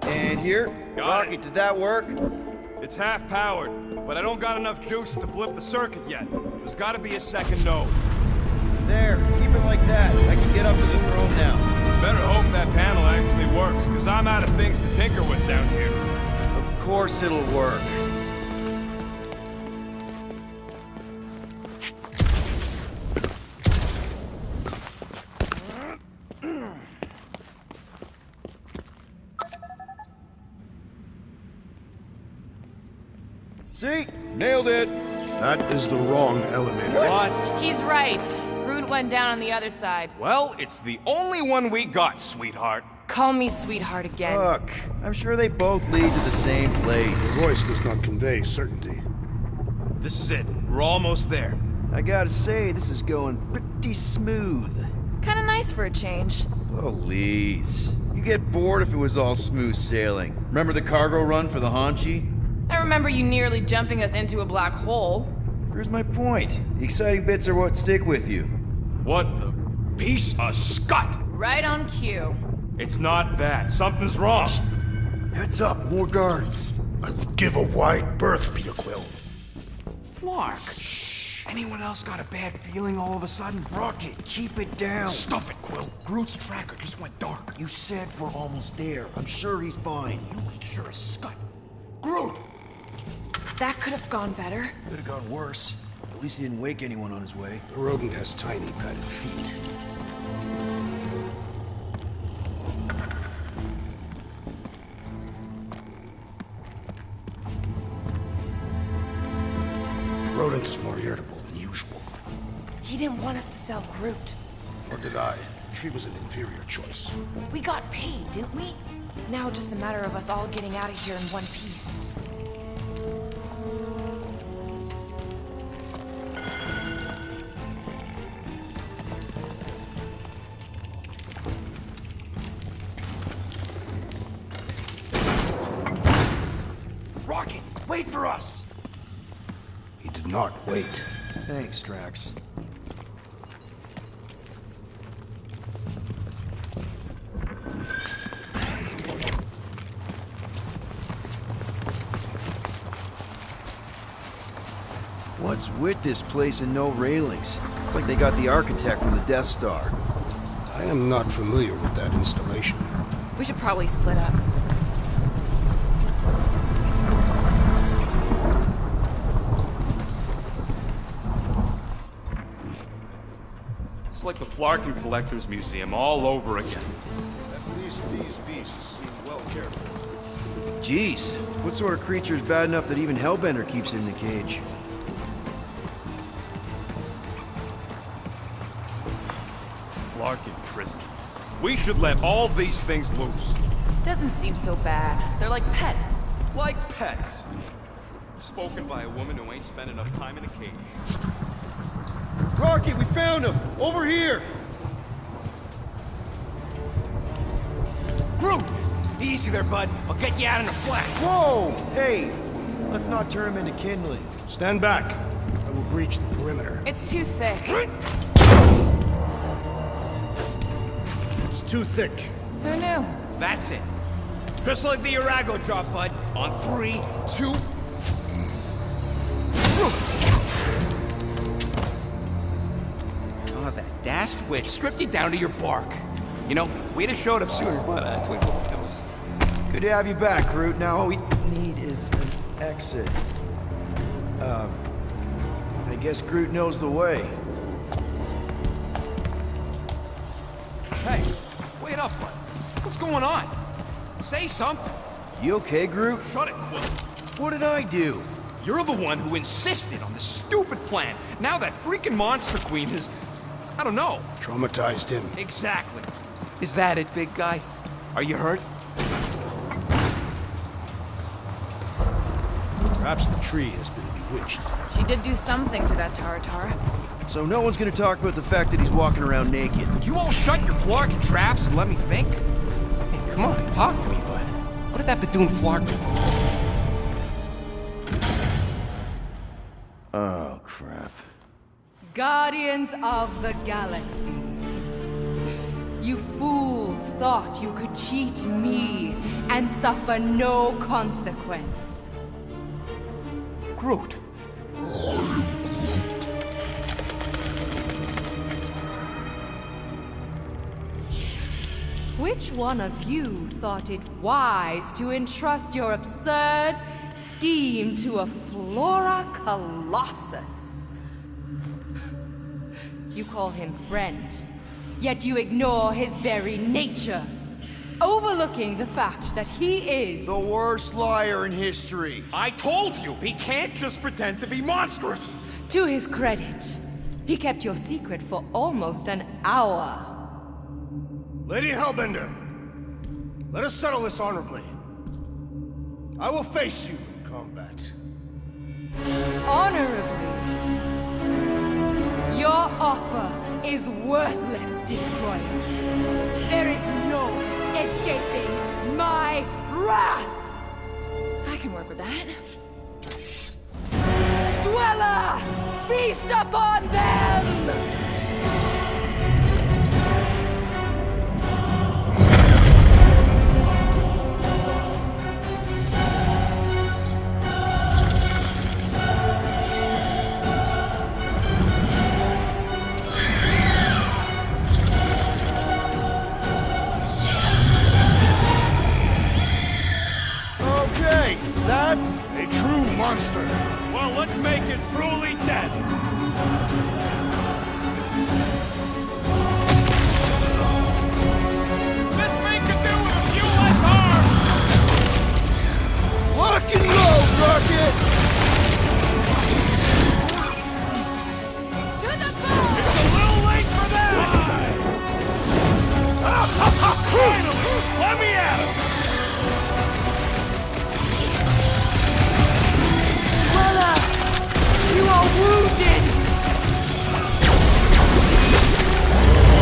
And here. Got Rocket, did that work? It's half powered, but I don't got enough juice to flip the circuit yet. There's gotta be a second node. There, keep it like that. I can get up to the throne now. Better hope that panel actually works, because I'm out of things to tinker with down here. Of course it'll work. See? Nailed it! That is the wrong elevator. What? He's right. Groot went down on the other side. Well, it's the only one we got, sweetheart. Call me sweetheart again. Look, I'm sure they both lead to the same place. Voice does not convey certainty. This is it. We're almost there. I gotta say, this is going pretty smooth. Kinda nice for a change. Please. You get bored if it was all smooth sailing. Remember the cargo run for the Hanchi? I remember you nearly jumping us into a black hole. Here's my point. The exciting bits are what stick with you. What the piece of scut? Right on cue. It's not that. Something's wrong. Heads up, more guards. I would give a wide berth, Peter Quill. Flark. Anyone else got a bad feeling all of a sudden? Rocket, keep it down. Stuff it, Quill. Groot's tracker just went dark. You said we're almost there. I'm sure he's fine. You ain't sure as scut. Groot! That could have gone better. Could have gone worse. At least he didn't wake anyone on his way. The rodent has tiny padded feet. Rodent is more irritable than usual. He didn't want us to sell Groot. Or did I? She was an inferior choice. We got paid, didn't we? Now just a matter of us all getting out of here in one piece. Rocket, wait for us! He did not wait. Thanks, Drax. What's with this place and no railings? It's like they got the architect from the Death Star. I am not familiar with that installation. We should probably split up. It's like the Flarkin Collector's Museum all over again. At least these beasts seem well cared for. Jeez, what sort of creature is bad enough that even Hellbender keeps it in a cage? Flarkin prison. We should let all these things loose. Doesn't seem so bad. They're like pets. Like pets. Spoken by a woman who ain't spent enough time in a cage. Rocket, we found him! Over here! Groot! Easy there, bud. I'll get you out in a flash. Whoa! Hey! Let's not turn him into kindling. Stand back. I will breach the perimeter. It's too thick. It's too thick. Who knew? That's it. Just like the Arago drop, bud. On 3, 2... Oh, that dashed witch stripped you down to your bark. You know, we'd have showed up sooner, but twinkle our toes. Good to have you back, Groot. Now all we need is an exit. I guess Groot knows the way. Hey, wait up, bud. What's going on? Say something. You okay, Groot? Shut it, Quill. What did I do? You're the one who insisted on this stupid plan. Now that freaking Monster Queen has... I don't know. Traumatized him. Exactly. Is that it, big guy? Are you hurt? Perhaps the tree has been bewitched. She did do something to that Tara. So no one's gonna talk about the fact that he's walking around naked. Would you all shut your flarkin' traps and let me think? Hey, come on, talk to me, bud. What did that Badoon flark do? Oh, crap. Guardians of the Galaxy. You fools thought you could cheat me and suffer no consequence. Groot. Which one of you thought it wise to entrust your absurd scheme to a Flora Colossus? You call him friend, yet you ignore his very nature, overlooking the fact that he is the worst liar in history. I told you, he can't just pretend to be monstrous. To his credit, he kept your secret for almost an hour. Lady Hellbender, let us settle this honorably. I will face you in combat. Honorably? Your offer is worthless, Destroyer. There is no escaping my wrath! I can work with that. Dweller, feast upon them! That's a true monster. Well, let's make it truly dead. This thing could do with a few less arms. Lock and load, Rocket! To the bone! It's a little late for that. Finally, let me at him. You are wounded!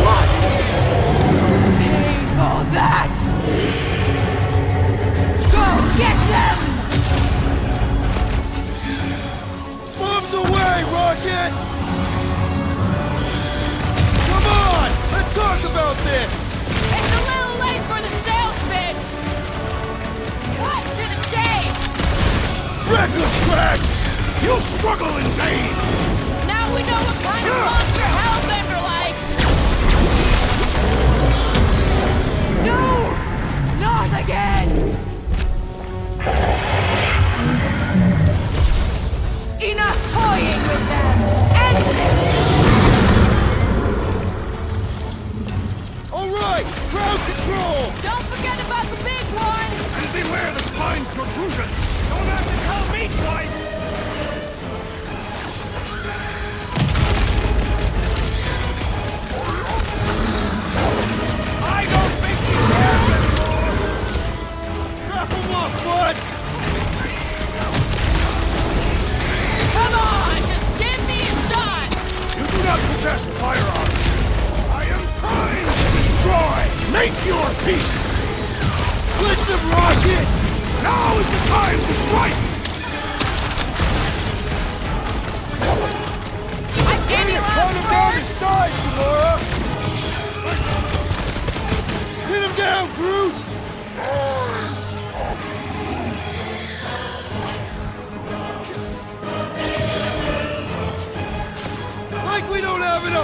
What? Pay for that! Go get them! Bombs away, Rocket! Come on! Let's talk about this! It's a little late for the sales pitch! Cut to the chase! Reckless Drax! You struggle in vain! Now we know what kind of monster Hellbender likes! No! Not again! Enough toying with them! End this! Alright! Crowd control! Don't forget about the big one! And beware the spine protrusion! Don't have to tell me twice! I don't think he cares anymore! Wrap him up, bud! Come on, just give me a shot! You do not possess a firearm. I am trying to destroy. Make your peace. Blitz him, Rocket! Now is the time to strike.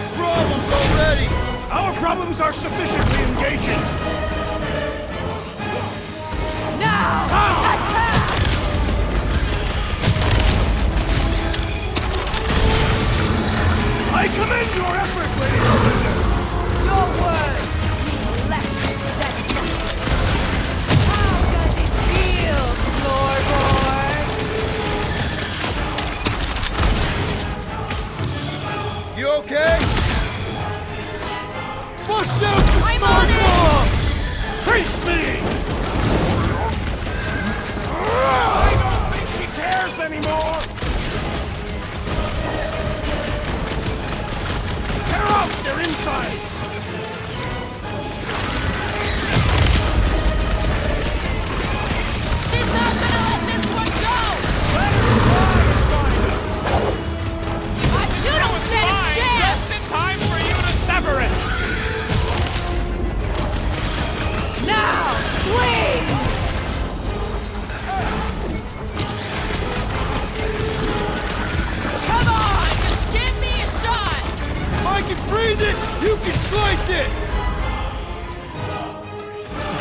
enough problems already! Our problems are sufficiently engaging! Now! Attack! I commend your effort, Lady Hellbender! Your word means less than nothing. How does it feel, floorboard? You okay? Bust out the smart bombs! Trace me! I don't think he cares anymore! Tear out their insides! She's not gonna let this one go! Let her slide and find us! You don't stand a chance! Just in time for you to sever it! Now! Swing! Come on! Just give me a shot! If I can freeze it, you can slice it!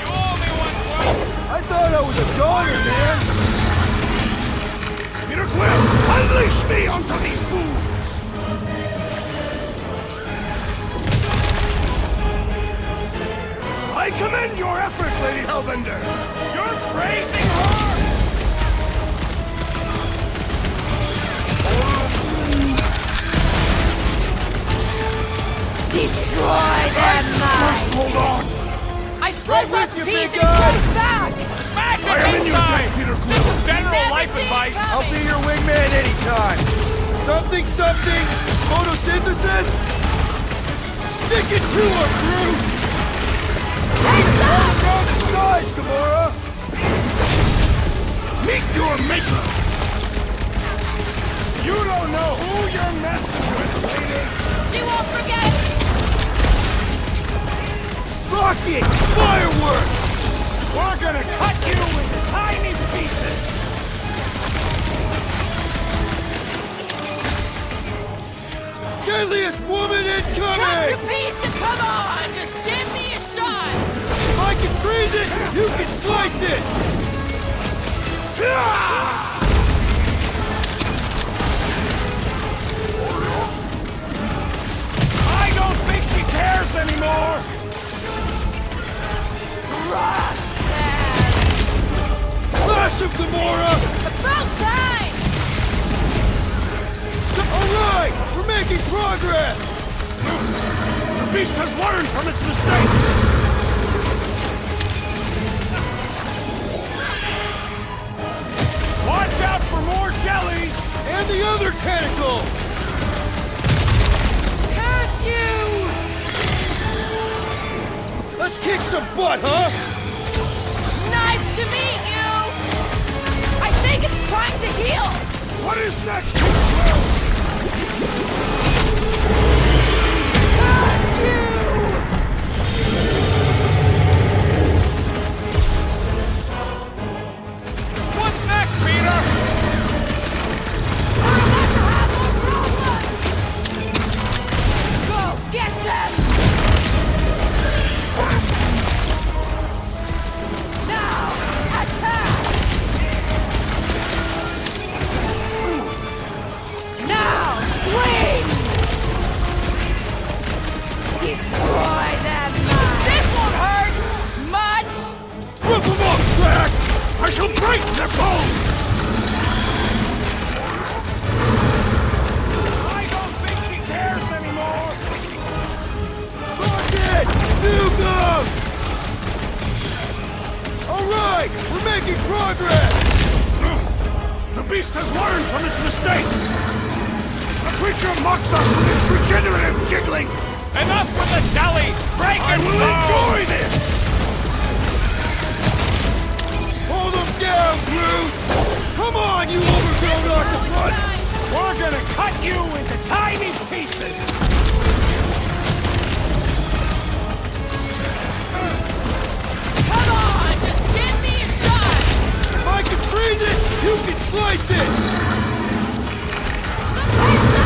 You owe me one, Quill! I thought I was a daughter, man! Peter Quill, unleash me onto these fools! I commend your effort, Lady Hellbender! You're praising her! Destroy them, First, hold on! I slice Right off with a you, piece big and it guy. grows back! Smash I am it in your inside! debt, Peter Quill! This is general Never life see it advice! coming. I'll be your wingman anytime. Something, something! Photosynthesis? Stick it to her, Groot! Hold down the sides, Gamora! Meet your maker! You don't know who you're messing with, lady! She won't forget! Rocket! Fireworks! We're gonna cut you into tiny pieces! Deadliest woman Cut to incoming! pieces! Come on! Just give me a shot! If I can freeze it, you can slice it! I don't think she cares anymore! Slash him, Gamora! About time! Alright! We're making progress! The beast has learned from its mistake! Watch out for more jellies! And the other tentacles! Curse you! Let's kick some butt, huh? Nice to meet you! I think it's trying to heal! What is next, Peter Quill? Curse you! What's next, Peter? We're about to have more problems! Go, get them! Now, attack! Now, swing! Destroy them! This won't hurt! Much! Rip them up, Drax! I shall break their bones! I don't think she cares anymore! Rocket! Nuke them! Alright! We're making progress! The beast has learned from its mistake! The creature mocks us with its regenerative jiggling! Enough with the jelly! Break I and will go! enjoy this! Hold them down, Groot! Come on, you overgrown octopus! We're gonna cut you into tiny pieces! Come on! Just give me a shot! If I can freeze it, you can slice it!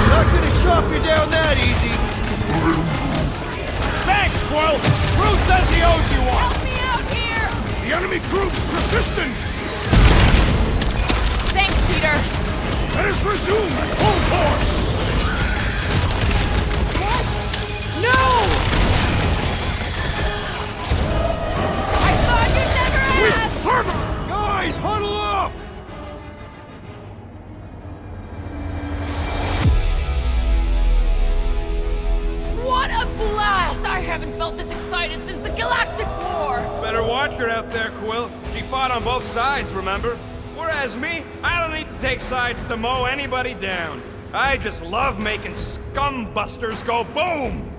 Not gonna chop you down that easy! Thanks, Quill! Groot says he owes you one! Help me out here! The enemy group's persistent! Thanks, Peter! Let us resume at full force! No! I thought you'd never ask! Fervor! Guys, huddle up! What a blast! I haven't felt this excited since the Galactic War! Better watch her out there, Quill. She fought on both sides, remember? Whereas me, I don't need to take sides to mow anybody down. I just love making scumbusters go boom!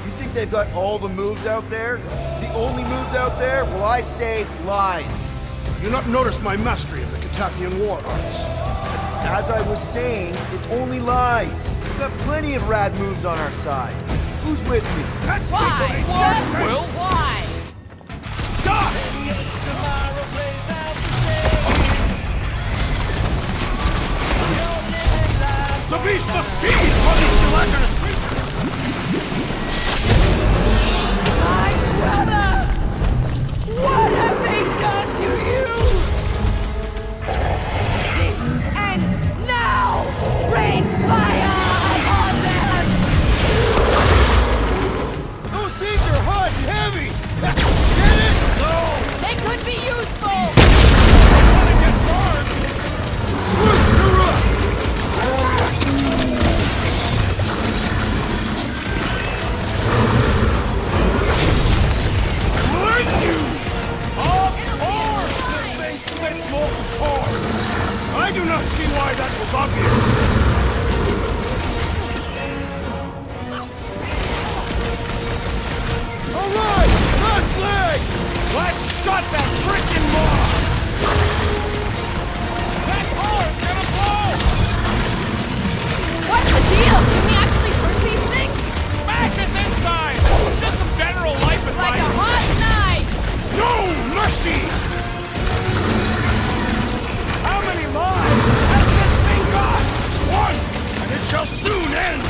You think they've got all the moves out there? The only moves out there? Well, I say lies. You not notice my mastery of the Catathian war arts? As I was saying, it's only lies. We've got plenty of rad moves on our side. Who's with me? That's Why? Just Quill? Why? Stop! The beast must feed on this gelatinous creature! My brother! What have they done to you? This ends now! Rain fire on them! Those seeds are hot and heavy! Get it? No! They could be useful! Wanna get burned? Groot, you're up! I do not see why that was obvious. All right, last leg. Let's shut that frickin' mob! That car's gonna blow! What's the deal? Can we actually hurt these things? Smash its inside! Just some general life advice! Like a hot knife! No mercy! How many lives has this thing got? One, and it shall soon end.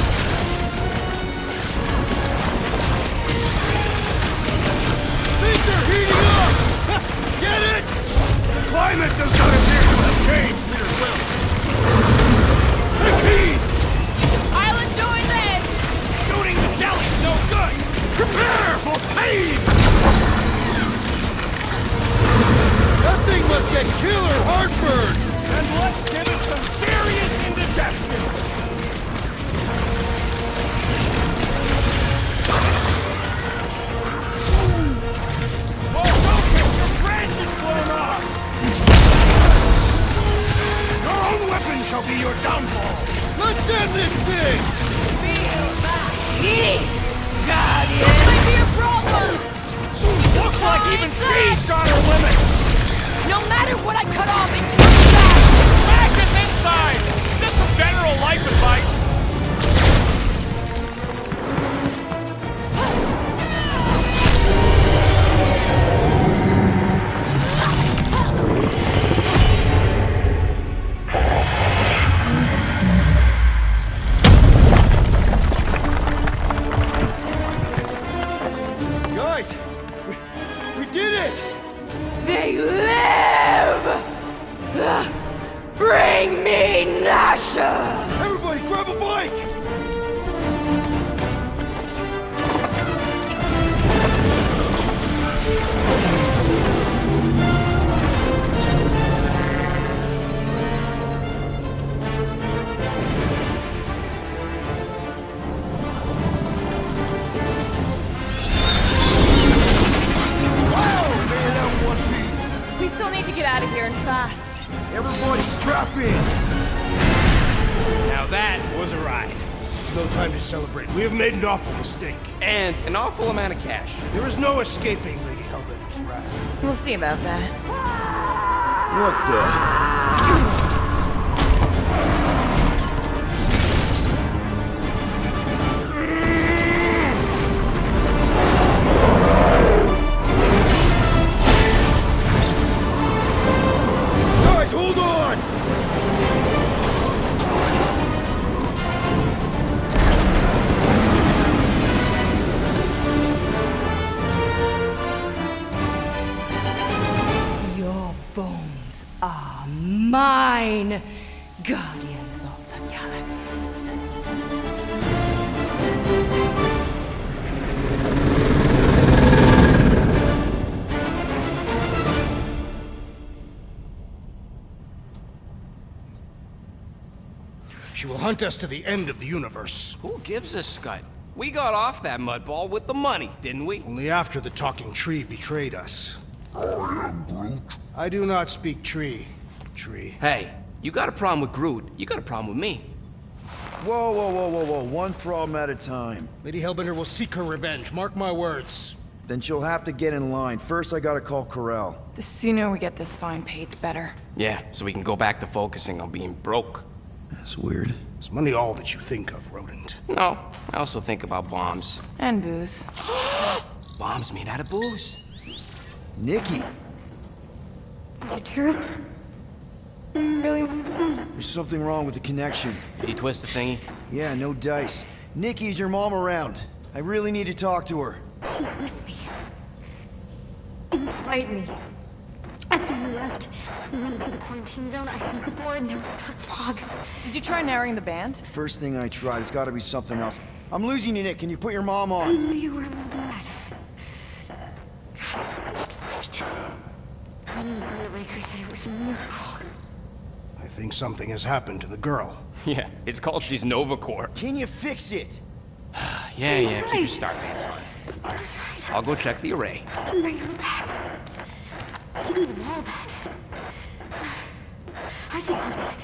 Things are heating up! Get it? The climate does not appear to have changed, Peter Quill. Take heed! I'll enjoy this! Shooting the deli's no good! Prepare for pain! That thing must get killer heartburn! And let's give it some serious indigestion! Oh, don't get your branches blown off! Your own weapon shall be your downfall! Let's end this thing! Feel that heat! Guardian! This might be a problem! Looks like even she's got her limits! No matter what I cut off, it comes back! Smack its inside! Just some general life advice! Guys, we did it! They live! Bring me Nasha! Everybody grab a bike! We still need to get out of here and fast. Everybody strap in! Now that was a ride. This is no time to celebrate. We have made an awful mistake. And an awful amount of cash. There is no escaping Lady Hellbender's wrath. We'll see about that. What the? Guys, hold on! are mine, Guardians of the Galaxy. She will hunt us to the end of the universe. Who gives a scut? We got off that mudball with the money, didn't we? Only after the talking tree betrayed us. I am Groot. I do not speak tree. Tree. Hey, you got a problem with Groot, you got a problem with me. Whoa, whoa, whoa, whoa, whoa. One problem at a time. Lady Hellbender will seek her revenge, mark my words. Then she'll have to get in line. First, I gotta call Corel. The sooner we get this fine paid, the better. Yeah, so we can go back to focusing on being broke. That's weird. Is money all that you think of, rodent? No, I also think about bombs. And booze. Bombs made out of booze. Nikki! Is it true? Really? There's something wrong with the connection. Did you twist the thingy? Yeah, no dice. Nikki, is your mom around? I really need to talk to her. She's with me. Inside me. After you left, we went to the quarantine zone, I snuck aboard, and there was a dark fog. Did you try narrowing the band? First thing I tried, it's gotta be something else. I'm losing you, Nick. Can you put your mom I on? knew you were mad. Light. I didn't know the Raker said it was a miracle. I think something has happened to the girl. Yeah, it's called she's Nova Corps. Can you fix it? Yeah, keep your star pants on. I'll go check the array. I can bring her back. Give me the wall back. I just have to